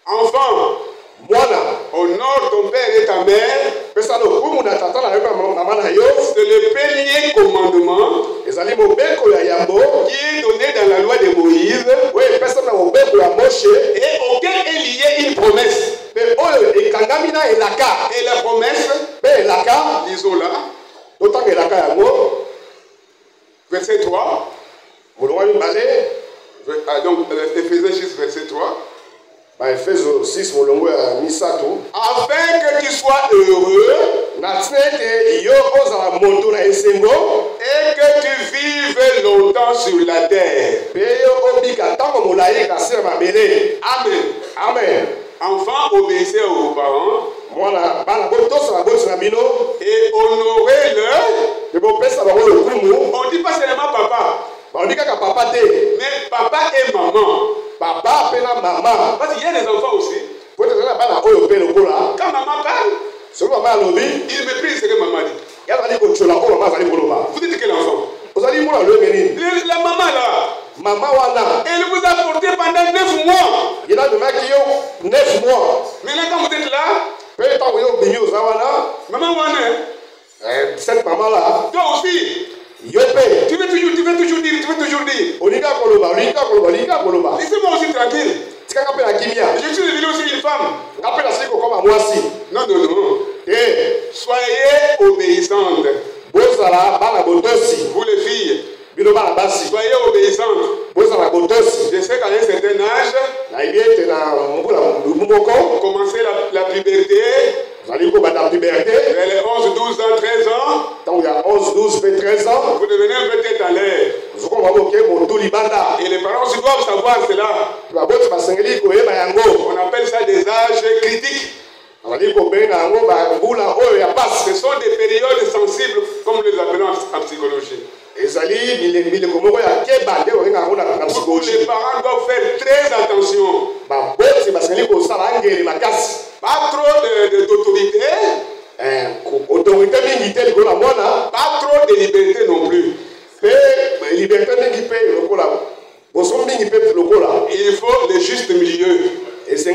Enfant, honore ton père et ta mère. C'est le premier commandement qui est donné dans la loi de Moïse et auquel est liée une promesse. Et la promesse, disons-la, verset 3. Donc, Éphésiens 6, verset 3. Afin que tu sois heureux et que tu vives longtemps sur la terre. Amen. Amen. Enfants, obéissez à vos parents et honorez-le. On ne dit pas seulement papa, mais papa et maman. Papa et maman. Parce qu'il y a des enfants aussi. Quand maman parle, il méprise ce que maman dit. Vous dites quel enfant? La maman là, elle vous a porté pendant 9 mois. 9 mois. Maintenant quand vous êtes là, maman cette maman là, toi aussi, tu veux toujours dire. Laissez-moi aussi tranquille. Je suis devenu aussi une femme. Non. Soyez obéissantes. Vous les filles, soyez obéissantes. Je sais qu'à un certain âge, commencez la puberté. Vers les 11, 12 ans, 13 ans, il y a 11, 12, 13 ans, vous devenez peut-être à l'air. Et les parents aussi doivent savoir cela. On appelle ça des âges critiques. Ce sont des périodes sensibles, comme nous les appelons en psychologie. Les parents doivent faire très attention. Pas trop d'autorité. Pas trop de liberté non plus. Il faut le juste milieu. Si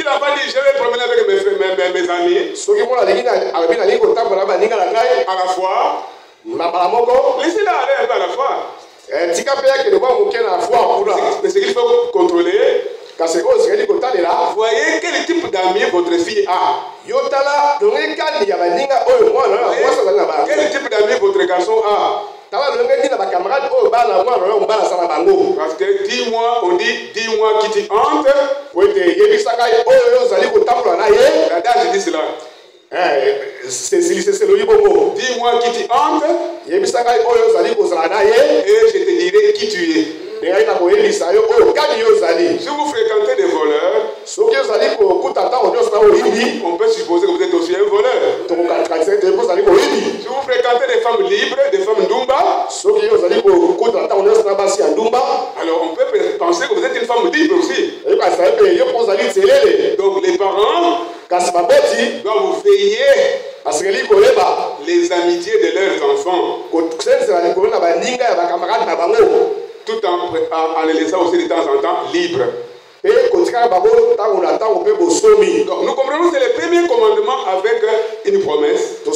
l'enfant dit je vais promener avec mes amis, à la fois, laissez-la aller un peu à la fois. Mais ce qu'il faut contrôler, voyez quel type d'amis votre fille a. Quel type d'amis votre garçon a. Parce que dis-moi, on dit dis-moi qui t'y hante. L'adage dit cela. Dis-moi qui t'y hante et je te dirai qui tu es. Si vous fréquentez des voleurs, on peut supposer que vous êtes aussi un voleur. Si vous fréquentez des femmes libres, des femmes ndumba, alors on peut penser que vous êtes une femme libre aussi. Donc les parents doivent vous veiller les amitiés de leurs enfants, tout en les laissant aussi de temps en temps libres. Donc nous comprenons que c'est le premier commandement avec une promesse. Que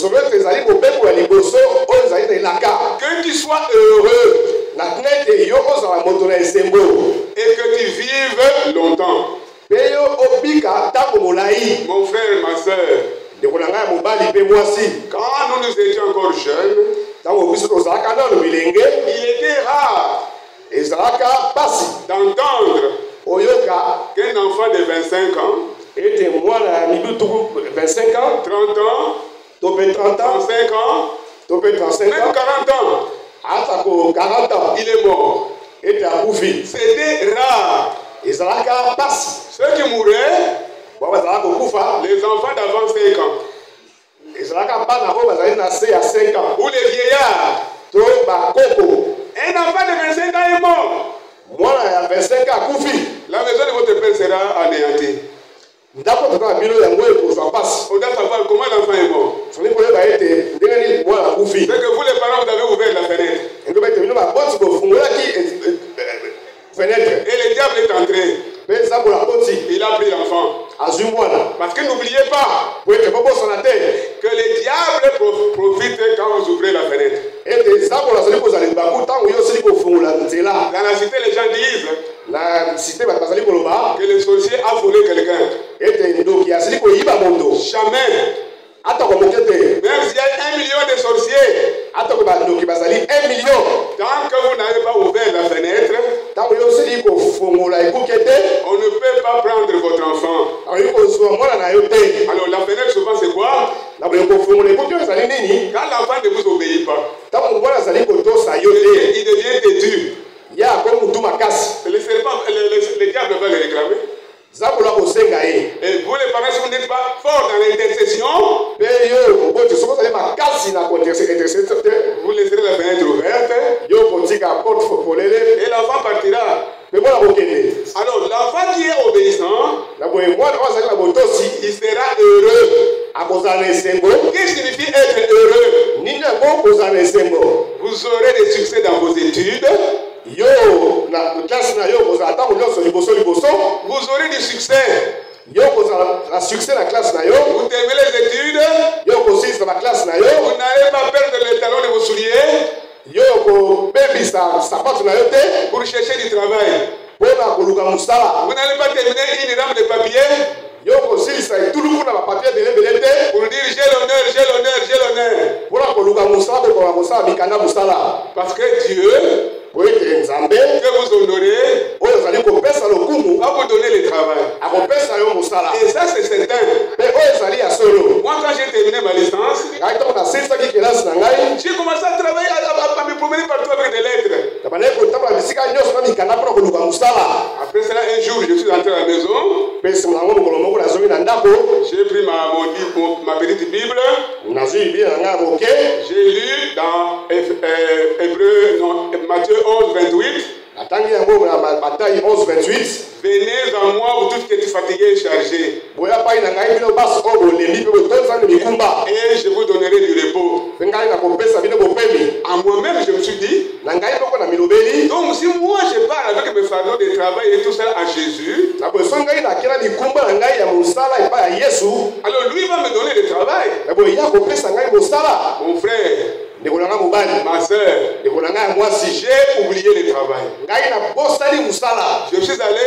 tu sois heureux et que tu vives longtemps. Mon frère et ma soeur, quand nous étions encore jeunes, il était rare d'entendre qu'un enfant de 25 ans, 30 ans, 35 ans, même 40 ans, il est mort. C'était rare. Ceux qui mouraient, les enfants d'avant 5 ans, ou les vieillards. Un enfant de 25 ans est mort. 25 ans akufi. La maison de votre père sera anéantie. Ndako tata bilo yango ekozwa pasi. On doit savoir comment l'enfant est mort. Soni koyeba ete ndenge nini mwana akufi. C'est que vous les parents vous avez ouvert la fenêtre. Ndo bete bino baboti bofungolaki fenêtre. Et le diable est entré. Pe nzambo la boti. Il a pris l'enfant. Azwi mwana. Parce que n'oubliez pas Po ete bobosana te. que le diable profite quand vous ouvrez la fenêtre. Ete nzambo nazali kozala libaku ntango yo osili kofungola nzela. Dans la cité, les gens disent Na cité bato bazali koloba que le sorcier a volé quelqu'un. ete ndoki asili koyiba mondo. Jamais. Atako moke te. Même s'il y a 1 million de sorciers, Atako bandoki bazali 1 million. tant que vous n'avez pas ouvert la fenêtre, Ntango yo osili kofungola ekuke te. on ne peut pas prendre votre enfant. Akoki kozwa mwana na yo te. Alors la fenêtre souvent c'est quoi? Na boye kofungola ekuke oyo ezali nini? Quand l'enfant ne vous obéit pas, Ntango mwana azali kotosa yo te. il devient têtu. Ya ako mutu makasi. Le serpent, le diable va le réclamer. Nzambo la kosenga ye. Et vous les parents, si vous n'êtes pas forts dans l'intercession, Pe yo koboti soko ozali makasi na intercession te. vous laisserez la fenêtre ouverte Yo kotika porte folele. et l'enfant partira. Pe mwana kokende. Alors l'enfant qui est obéissant, Na boye mwana oyo azali na botosi il sera heureux. akozala na esengo. Qu'est-ce qui signifie être heureux? Nini yango kozala na esengo? Vous aurez des succès dans vos études, Yo na classe na yo kozala ntango nyonso liboso liboso. vous aurez du succès. Yo kozala na succès na classe na yo. Vous terminez les études, Yo kosilisa na classe na yo. vous n'allez pas perdre les talons de vos souliers Yo kobebisa sapato na yo te. pour chercher du travail. Mpona koluka mosala. Vous n'allez pas terminer une rame de papier Yo kosilisa etuluku na bapapie belebele te. pour dire j'ai l'honneur, j'ai l'honneur, j'ai l'honneur. Mpona koluka mosala kokola kosala mikanda mosala. Parce que Dieu, Po ete nzambe que vous honorez, oyo ozali kopesa lokumu va vous donner le travail. akopesa yo mosala. Et ça, c'est certain. Mpe oyo ezali ya solo. Moi, quand j'ai terminé ma licence, Ngai ntango nasilisaki kelasi na ngai j'ai commencé à travailler, à me promener partout avec des lettres. tabandaki kotambola bisika nyonso na mikanda mpona koluka mosala. Après cela, un jour, je suis entré à la maison, Mpe nsima nango mokolo moko nazongi na ndako. j'ai pris ma petite Bible, Nazwi biblia na ngai ya moke. j'ai lu dans Matthieu 11, 28. Natangi yango na Matayi 11:28. Venez à moi, vous tous qui êtes fatigués et chargés, Boya pai na ngai bino basi oyo bolembi mpe botonzani mikumba. et je vous donnerai du repos. Mpe ngai nakopesa bino bopemi. À moi-même, je me suis dit, Na ngai moko na milobeli. donc si moi je parle avec mes fardeaux de travail et tout ça à Jésus, Na boye so ngai nakela mikumba na ngai ya mosala epai ya Yesu. alors lui va me donner le travail. Na boye ya kopesa ngai mosala. Mon frère, Ndeko na ngai mobali. ma soeur, Ndeko na ngai ya mwasi. j'ai oublié le travail. Ngai nabosali mosala. Je suis allé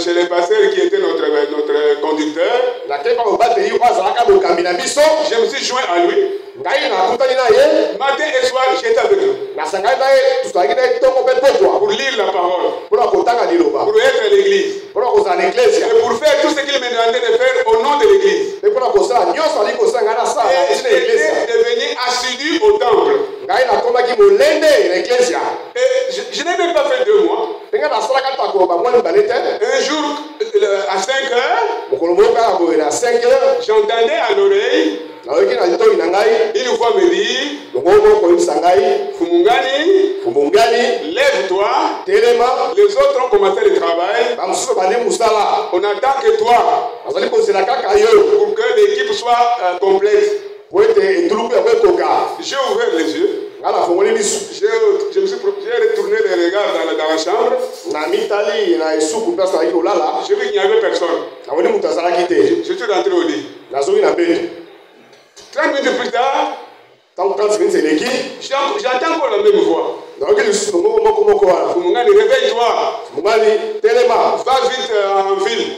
chez le pasteur qui était notre conducteur. Nakei pa mobateli oyo azalaka bokambi na biso. Je me suis joint à lui. Ngai nakutani na ye. Matin et soir, j'étais avec lui Nasangani na ye tozalaki na ye ntongo mpe pokwa. pour lire la parole, Mpona kotanga liloba. pour être à l'église Mpona kozala na eklesia. et pour faire tout ce qu'il me demandait de faire au nom de l'église. Mpe mpona kosala nyonso ali kosala ngai nasala Et ntina eklesia. j'étais devenu assidu au temple. Ngai nakomaki molende na eklesia. Et je n'ai même pas fait 2 mois. Mpe ngai nasalaka tako bamwa mibale te. Un jour, à 5 heures, Mokolo moko kaka boye na 5 heures. j'entendais à l'oreille Nayoki na litoyi na ngai. une voix me dire, Longo moko koyebisa ngai. Fumungani, Fumungani. lève-toi. Telema. Les autres ont commencé le travail. Bamosusu bandi mosala. On attend que toi, Bazali kozela kaka yo. pour que l'équipe soit complète. Po ete etuluku yango ekoka. J'ai ouvert les yeux. Ngai nafongoli misu. J'ai retourné les regards dans la chambre. Na mitali na esuku place nazalaki kolala. J'ai vu qu'il n'y avait personne. Namoni moto azalaki te. Je suis rentré au lit. Nazongi na mbeto. 30 minutes plus tard, Ntango 30 minutes eleki. j'entends encore la même voix. Nayoki lisusu longo moko wana. Fumungani, réveille-toi. Fumungani. Telema. Va vite en ville.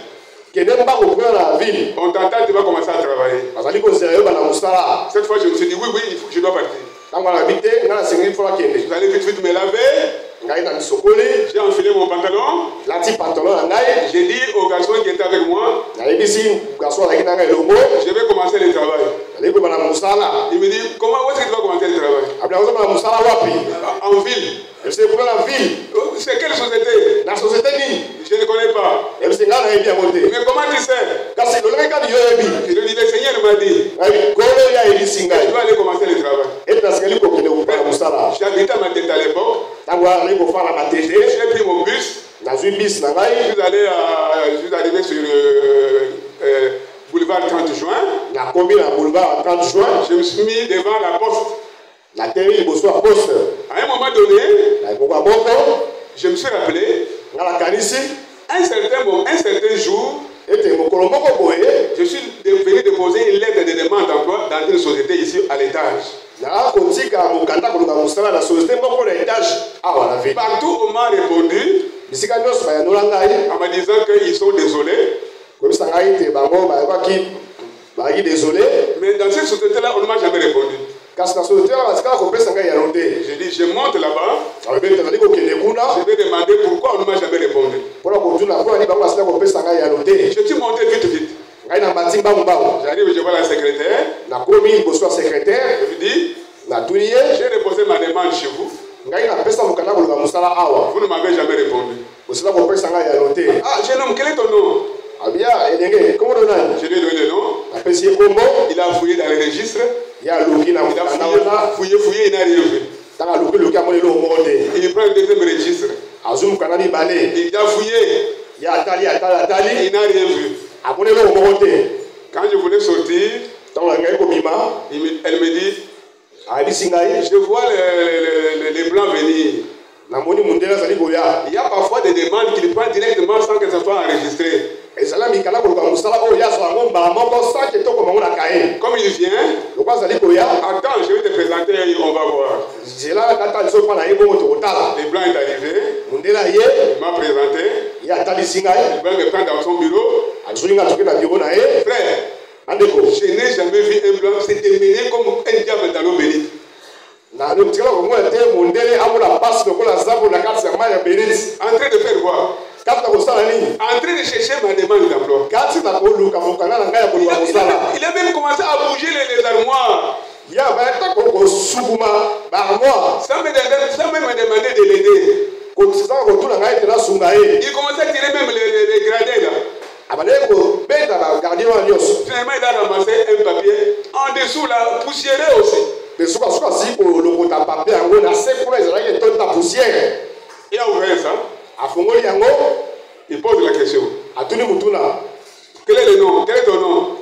Kende mbango kuna na ville. On t'entend, tu vas commencer à travailler. Bazali kozela yo bana mosala. Cette fois, je me suis dit, oui, je dois partir. Ntango nayebi te ngai nasengeli mpo nakende. J'allais vite me laver. Ngai na misokoli. J'ai enfilé mon pantalon. Lati pantalon na ngai. J'ai dit au garçon qui était avec moi, Nayebisi garçon azalaki na ngai elongo. je vais commencer le travail. Nazali koyeba na mosala. Il me dit, comment est-ce que tu vas commencer le travail? Abi nakozoma na mosala wapi? En ville. Ebisi kuna na ville. C'est quelle société? Na société nini? Je ne connais pas. Ebisi ngai nayebi yango te. Mais comment tu sais? Kasi lolenge kani yo yebi. Je lui dis, le Seigneur m'a dit, Nayebi kolo ya yebisi tu ngai. dois aller commencer le travail. Ete nasengeli kokende kopana mosala. J'habitais à ma tête à l'époque. Ntango wana nayi kofanda na TG. J'ai pris mon bus. Je suis arrivé sur boulevard 30 juin. Boulevard 30 juin. Je me suis mis devant la poste. À un moment donné, je me suis rappelé un certain jour, je suis venu déposer une lettre de demande d'emploi dans une société ici à l'étage. Partout on m'a répondu en me disant qu'ils sont désolés. Mais dans cette société-là, on ne m'a jamais répondu. J'ai dit, je monte là-bas. Je vais demander pourquoi on ne m'a jamais répondu. Je suis monté vite. J'arrive, je vois la secrétaire. Je lui dis, j'ai déposé ma demande chez vous. Vous ne m'avez jamais répondu. Ah, jeune homme, quel est ton nom? Je lui ai donné le nom. Il a fouillé dans les registres. Il a fouillé, il n'a rien vu. Il prend le deuxième registre. Il a fouillé. Il n'a rien vu. Quand je voulais sortir, elle me dit, je vois les blancs venir. Il y a parfois des demandes qu'il prend directement sans que ça soit enregistré. Comme il vient, attends, je vais te présenter, on va voir. Les blancs est arrivé, il m'a présenté, il va me prendre dans son bureau. Frère, je n'ai jamais vu un blanc se démener comme un diable dans l'eau bénite. En train de faire quoi? En train de chercher ma demande d'emploi. Il a même commencé à bouger les armoires. Sans même me demander de l'aider. Il commençait à tirer même les gradins là. Finalement, il a ramassé un papier. En dessous, la poussière aussi. Il a ouvert ça. Il pose la question. Quel est le nom? Quel est ton nom?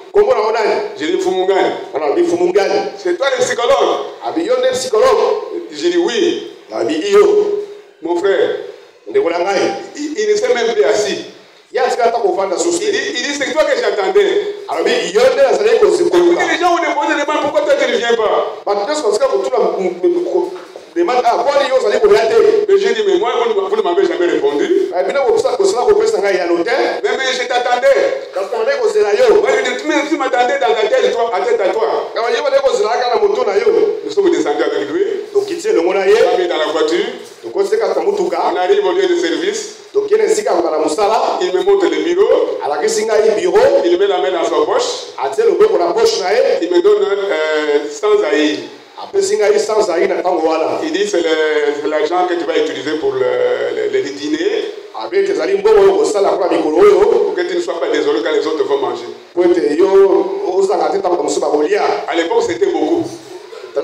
J'ai dit Fumungani. C'est toi le psychologue? J'ai dit oui. Mon frère, il ne s'est même plus assis. Il dit c'est toi que j'attendais. Les gens ont demandé pourquoi toi tu ne viens pas. Mais j'ai dit, mais moi, vous ne m'avez jamais répondu. Mais je t'attendais. Mais tu m'attendais dans la tête à toi. Nous sommes descendus avec lui. On a mis dans la voiture. On arrive au lieu de service. Il me montre le bureau. Il met la main dans sa poche. Il me donne 100 zaïs. Il dit c'est l'argent que tu vas utiliser pour le dîner. Pour que tu ne sois pas désolé quand les autres vont manger. À l'époque c'était beaucoup. Vous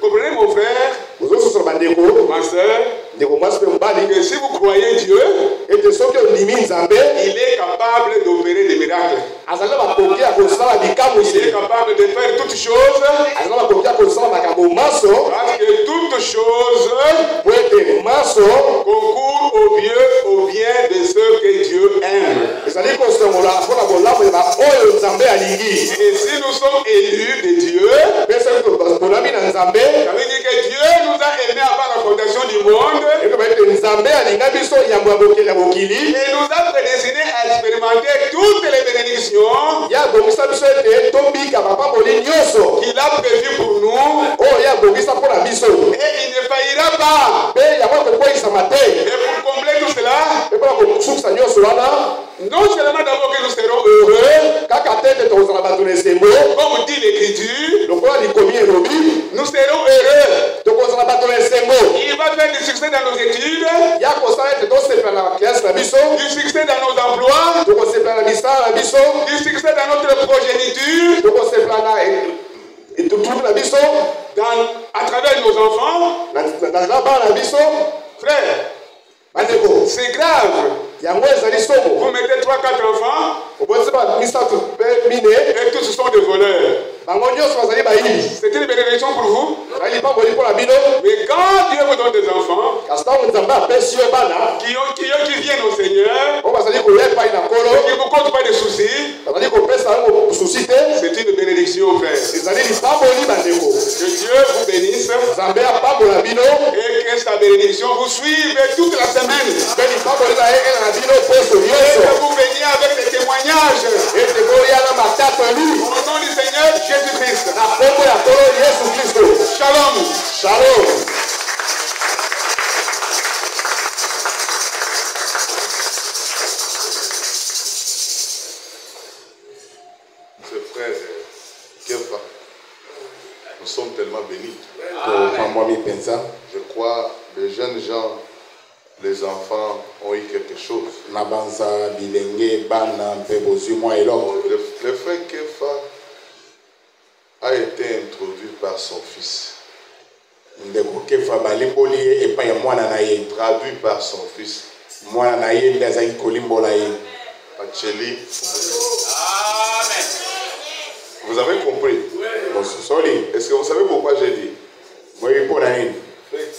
comprenez mon frère, ma soeur, que si vous croyez Dieu, il est capable d'opérer des miracles. Il est capable de faire toutes choses. Parce que toutes choses concourent au bien de ceux que Dieu aime. Et si nous sommes élus de Dieu, ça veut dire que Dieu nous a aimés avant la fondation du monde. Et nous a prédestinés à expérimenter toutes les bénédictions qu'il a prévues pour nous. Et il ne faillira pas. Et pour combler tout cela, non seulement d'abord que nous serons heureux, comme dit l'Écriture, nous serons heureux. Il va faire du succès dans nos études, du succès dans nos emplois, du succès dans notre progéniture, à travers nos enfants. Frère, C'est grave. Vous mettez 3-4 enfants et tous sont des voleurs. C'est une bénédiction pour vous. Mais quand Dieu vous donne des enfants qui viennent au Seigneur, qui ne vous causent pas de soucis, c'est une bénédiction, frère. Que Dieu vous bénisse et que sa bénédiction vous suive toute la semaine. Et que vous veniez avec des témoignages au nom du Seigneur Jésus-Christ. Shalom. Shalom. Ce frère Kefa, nous sommes tellement bénis. Je crois que les jeunes gens, les enfants ont eu quelque chose. Le frère Kefa a été introduit par son fils. Traduit par son fils. Pacheli. Vous avez compris? Est-ce que vous savez pourquoi j'ai dit? Frère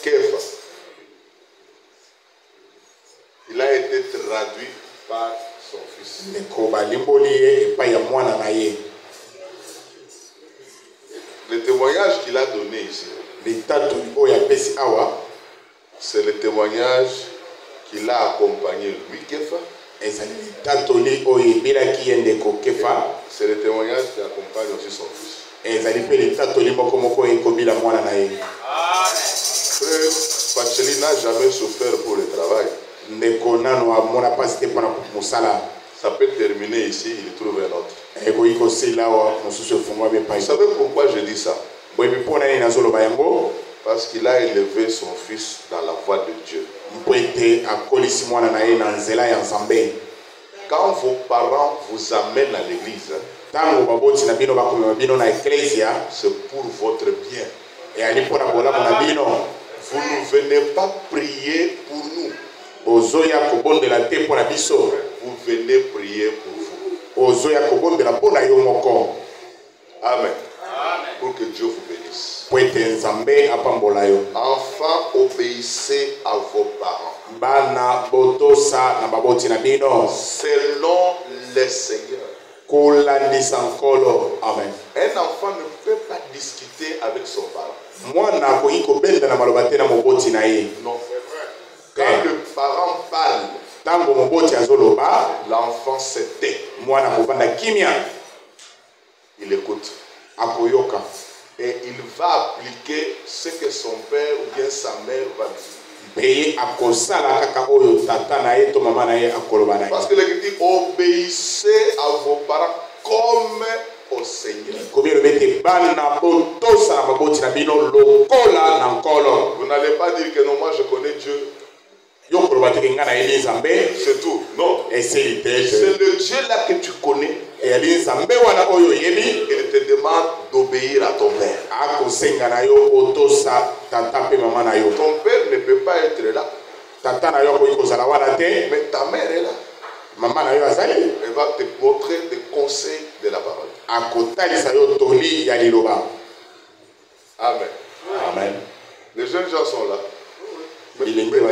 Kefa, il a été traduit par son fils. Le témoignage qu'il a donné ici, c'est le témoignage qu'il a accompagné lui, Kefa. C'est le témoignage qui accompagne aussi son fils. Frère Pacheli n'a jamais souffert pour le travail. Ça peut terminer ici, il trouve un autre. Vous savez pourquoi je dis ça? Parce qu'il a élevé son fils dans la voie de Dieu. Quand vos parents vous amènent à l'église, c'est pour votre bien. Vous ne venez pas prier pour nous. Vous venez prier pour vous. Amen. Pour que Dieu vous bénisse. Enfants, obéissez à vos parents. Selon le Seigneur. Amen. Un enfant ne peut pas discuter avec son parent. Non. Quand le parent parle, l'enfant se tait. Il écoute. Et il va appliquer ce que son père ou bien sa mère va dire. Parce que l'Écriture dit obéissez à vos parents comme au Seigneur. Vous n'allez pas dire que non, moi je connais Dieu. C'est tout. Non. C'est le Dieu là que tu connais. Il te demande d'obéir à ton père. Ton père ne peut pas être là. Mais ta mère est là. Elle va te montrer des conseils de la parole. Amen. Amen. Les jeunes gens sont là. Mettez les mains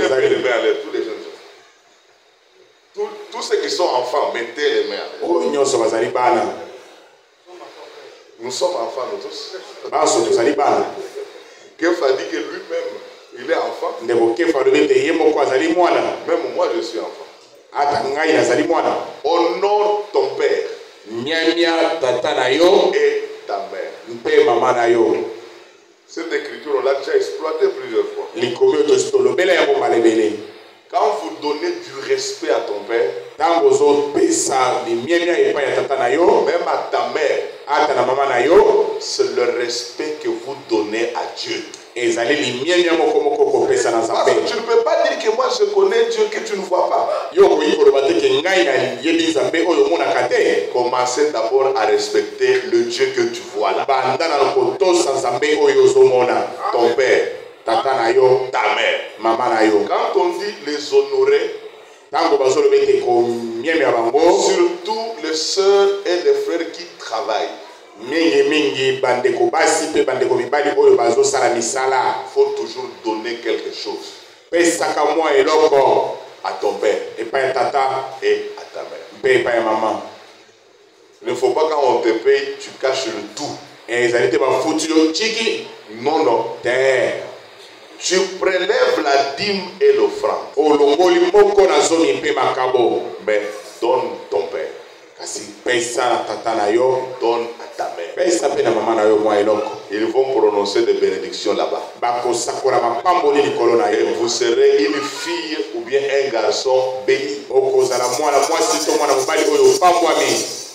à l'air, tous les jeunes gens. Tous ceux qui sont enfants, mettez les mains à l'air. Nous sommes enfants, nous tous. Kefa dit que lui-même, il est enfant. Même moi, je suis enfant. Honore ton père et ta mère. Cette écriture, on l'a déjà exploitée plusieurs fois. Quand vous donnez du respect à ton père, même à ta mère, c'est le respect que vous donnez à Dieu. Parce que tu ne peux pas dire que moi je connais Dieu que tu ne vois pas. Commencez d'abord à respecter le Dieu que tu vois là. Ton père, ta mère. Quand on dit les honorer, Surtout les sœurs et les frères qui travaillent. Il Faut toujours donner quelque chose à ton père et à ta mère. Il ne faut pas quand on te paye, tu caches le tout. Non, non. Tu prélèves la dîme et l'offrande. Mais donne ton père. Donne à ta mère. Ils vont prononcer des bénédictions là-bas. Et vous serez une fille ou bien un garçon béni.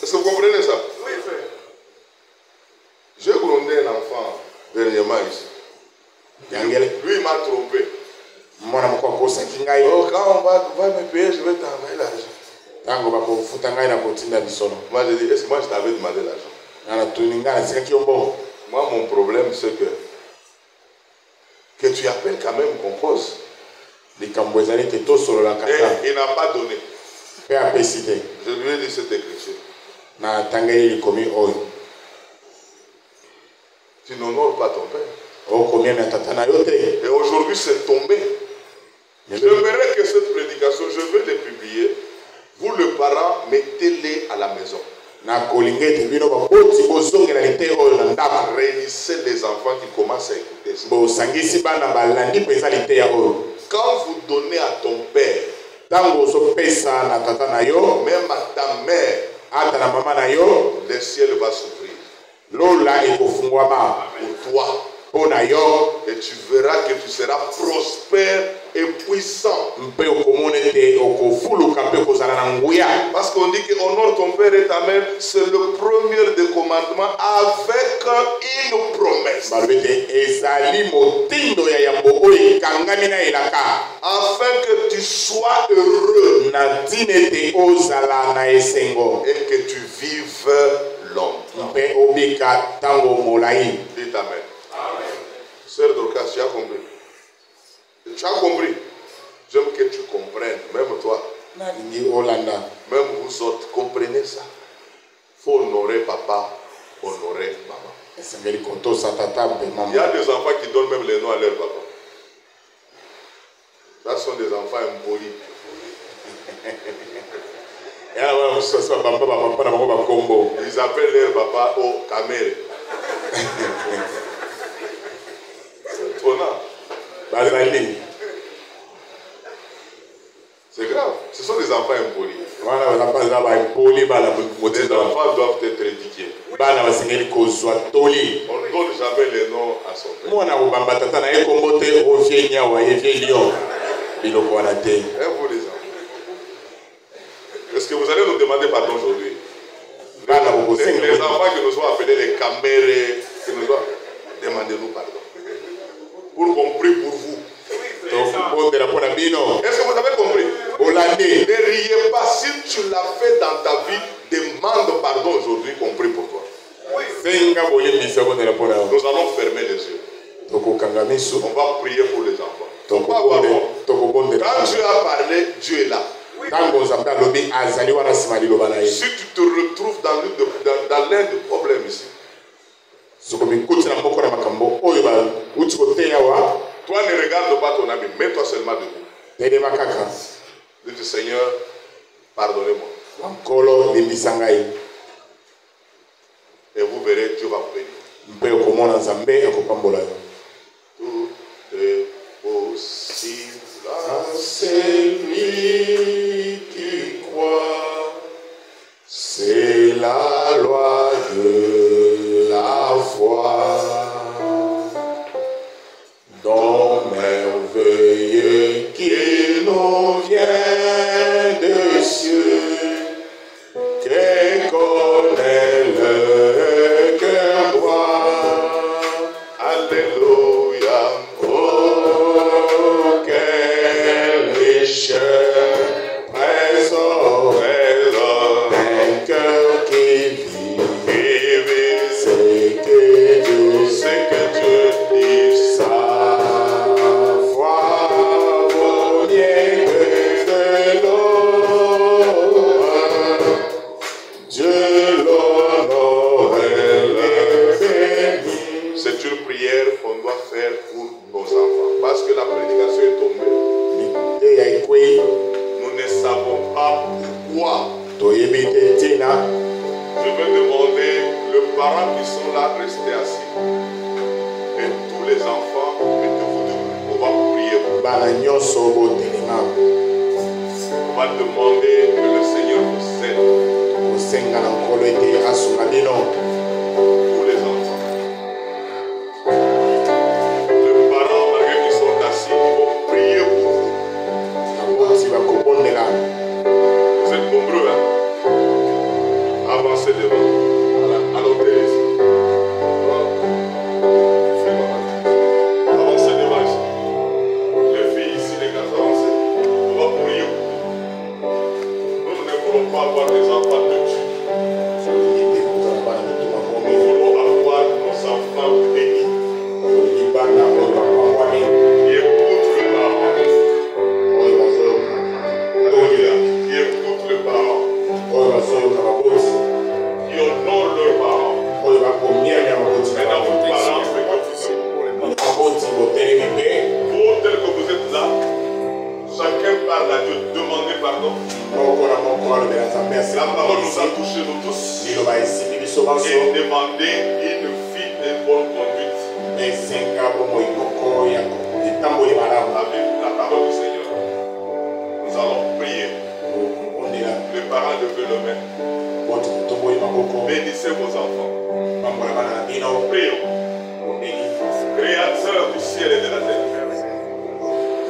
Est-ce que vous comprenez ça? Oui, frère. J'ai grondé un enfant dernièrement ici. Lui, il m'a trompé. Oh, quand on va me payer, je vais t'envoyer l'argent. Moi, j'ai dit, est-ce que moi je t'avais demandé l'argent? Moi, mon problème, c'est que tu appelles quand même qu'on cause. Et il n'a pas donné. Je lui ai dit cette écriture. Tu n'honores pas ton père. Et aujourd'hui, c'est tombé. J'aimerais que cette prédication, je vais les publier. Vous, les parents, mettez-les à la maison. Réunissez les enfants qui commencent à écouter ça. Quand vous donnez à ton père, même à ta mère, le ciel va s'ouvrir pour toi. Et tu verras que tu seras prospère et puissant. Parce qu'on dit que honore ton père et ta mère, c'est le premier des commandements avec une promesse. Afin que tu sois heureux et que tu vives longtemps. Dites amen. Sœur Dorcas, tu as compris? Tu as compris? J'aime que tu comprennes, même toi. Même vous autres, comprenez ça. Il faut honorer papa, honorer maman. Il y a des enfants qui donnent même les noms à leur papa. Ça sont des enfants impolis. Ils appellent leur papa au camel. C'est grave. Ce sont des enfants impolis. Les enfants doivent être éduqués. On ne donne jamais les noms à son père. Et vous les enfants? Est-ce que vous allez nous demander pardon aujourd'hui? Les enfants qui nous ont appelés les camérés, qui nous ont demandé nous pardon. Pour qu'on prie pour vous. Est-ce que vous avez compris? Ne riez pas. Si tu l'as fait dans ta vie, demande pardon aujourd'hui qu'on prie pour toi. Nous allons fermer les yeux. On va prier pour les enfants. Quand Dieu a parlé, Dieu est là. Si tu te retrouves dans l'un des problèmes ici, toi ne regarde pas ton ami, mets-toi seulement debout. Dis Seigneur, pardonnez-moi. Et vous verrez, Dieu va vous bénir. Tout est possible à celui qui croit. C'est la loi de la foi. Don merveilleux qui nous vient des cieux, que connaît le cœur droit. Alléluia. Oh, quelle richesse demander les parents qui sont là, restez assis. Et tous les enfants, mettez-vous debout. On va prier. On va demander que le Seigneur vous aide. Tous les enfants. Les parents, malgré qu'ils sont assis, ils vont prier pour vous. Vous êtes nombreux, hein? Avancez devant. À l'hôtel ici. Avancez devant ici. Les filles ici, les gars, avancez. On va prier. Nous ne voulons pas avoir des enfants de Dieu. Nous voulons avoir nos enfants bénis. Qui écoutent le parent. Alléluia. Qui écoutent le parent. Qui honorent leurs parents. Maintenant, vos parents, vous, tel que vous êtes là, chacun parle à Dieu, demandez pardon. La parole nous a touchés, nous tous. Et demandez une vie de bonne conduite. La parole du Seigneur. Nous allons prier. Les parents levez le main. Bénissez vos enfants. Prions. Créateur du ciel et de la terre.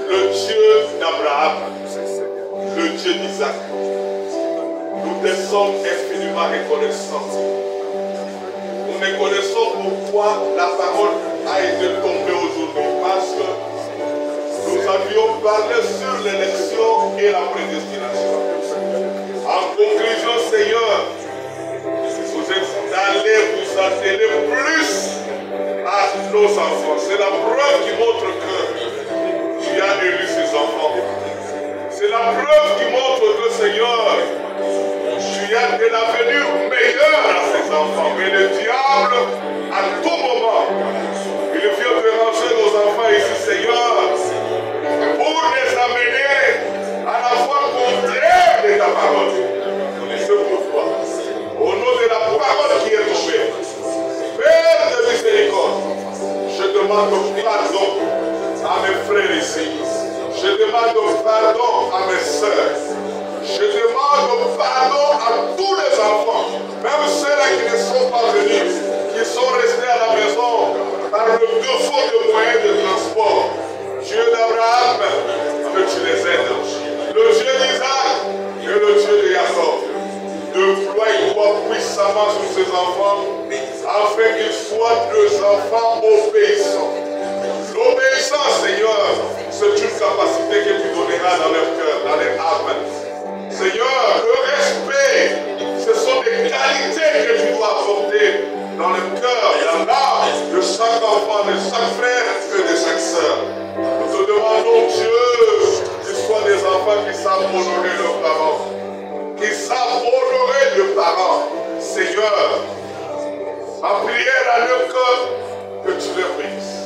Le Dieu d'Abraham. Le Dieu d'Isaac. Nous te sommes infiniment reconnaissants. Nous reconnaissons pourquoi la parole a été tombée aujourd'hui. Parce que nous avions parlé sur l'élection et la prédestination. En conclusion, Seigneur, vous êtes allés vous atteler plus à nos enfants. C'est la preuve qui montre que tu as élu ces enfants. C'est la preuve qui montre que, Seigneur, tu as de l'avenir meilleur à ces enfants. Mais le diable, à tout moment, il vient déranger nos enfants ici, Seigneur, pour les amener à la voie contraire de ta parole. C'est pourquoi, au nom de la parole qui est tombée, Père de miséricorde, je demande pardon à mes frères ici. Je demande pardon à mes soeurs. Je demande pardon à tous les enfants, même ceux-là qui ne sont pas venus, qui sont restés à la maison par le défaut de moyens de transport. Dieu d'Abraham, que tu les aides. Le Dieu d'Isaac et le Dieu de Jacob. Déploie-toi puissamment sur ces enfants afin qu'ils soient deux enfants obéissants. L'obéissance, Seigneur, c'est une capacité que tu donneras dans leur cœur, dans leur âme. Seigneur, le respect, ce sont des qualités que tu dois apporter dans le cœur et dans l'âme de chaque enfant, de chaque frère et de chaque sœur. Nous te demandons, Dieu, qu'ils soient des enfants qui savent honorer leurs parents. Qui savent honorer leurs parents. Seigneur, ma prière à leur cœur, que tu leur brises.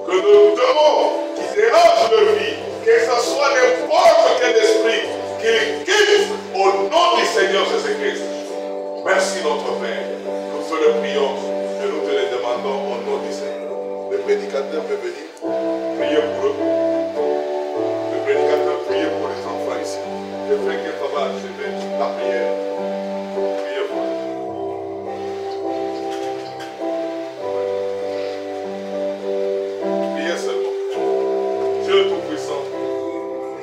Que nos démons qui dérangent leur vie, que ce soit n'importe quel esprit, qu'ils quittent au nom du Seigneur Jésus-Christ. Merci notre Père. Nous te le prions et nous te le demandons au nom du Seigneur. Le prédicateur peut venir prier pour eux. Le prédicateur prie pour les enfants ici. Le frère qui va achever la prière. Priez pour eux. Priez seulement. Dieu Tout-Puissant,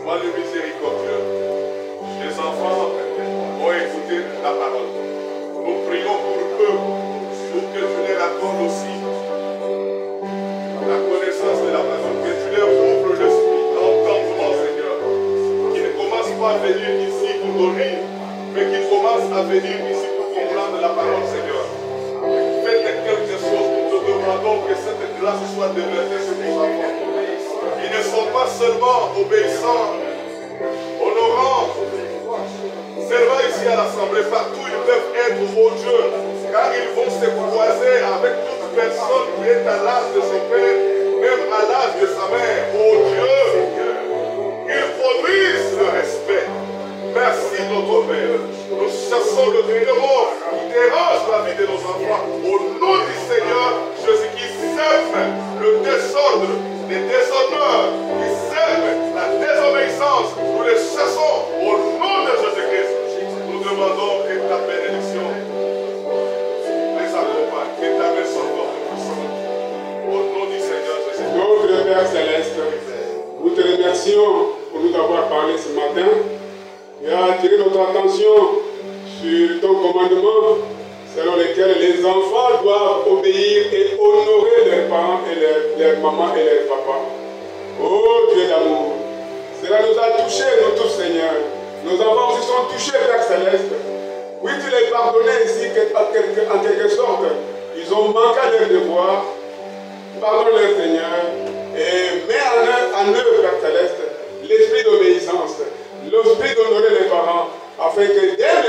toi le miséricordieux, les enfants ont écouté la parole. Nous prions pour eux, pour que tu les accordes aussi la connaissance de la parole, que tu leur ouvres l'esprit, l'entendement, Seigneur, qui ne commence pas à venir ici pour donner, mais qui commence à venir ici pour comprendre la parole, Seigneur. Faites quelque chose, nous te demandons que cette grâce soit déversée sur nos enfants. Ils ne sont pas seulement obéissants, honorants, servant ici à l'Assemblée, partout ils peuvent être, oh Dieu, car ils vont se croiser avec toute personne qui est à l'âge de son père, même à l'âge de sa mère. Oh Dieu, ils produisent le respect. Merci notre Père. Nous chassons nos enfants. Au nom du Seigneur Jésus qui sème le désordre, les déshonneurs, qui sème la désobéissance, nous les chassons au nom de Jésus-Christ. Nous demandons que ta bénédiction les accompagne, que ta miséricorde puissante. Au nom du Seigneur Jésus. Notre Père Céleste, nous te remercions pour nous avoir parlé ce matin et attirer notre attention sur ton commandement selon lequel les enfants doivent obéir et honorer leurs parents et leurs mamans et leurs papas. Oh Dieu d'amour, cela nous a touchés, nous tous, Seigneur. Nos enfants aussi sont touchés, Père Céleste. Oui, tu les pardonnais ici en quelque sorte. Ils ont manqué à leur devoir. Pardonne-leur, Seigneur. Et mets en œuvre, Père Céleste, l'esprit d'obéissance, l'esprit d'honorer les parents, afin que dès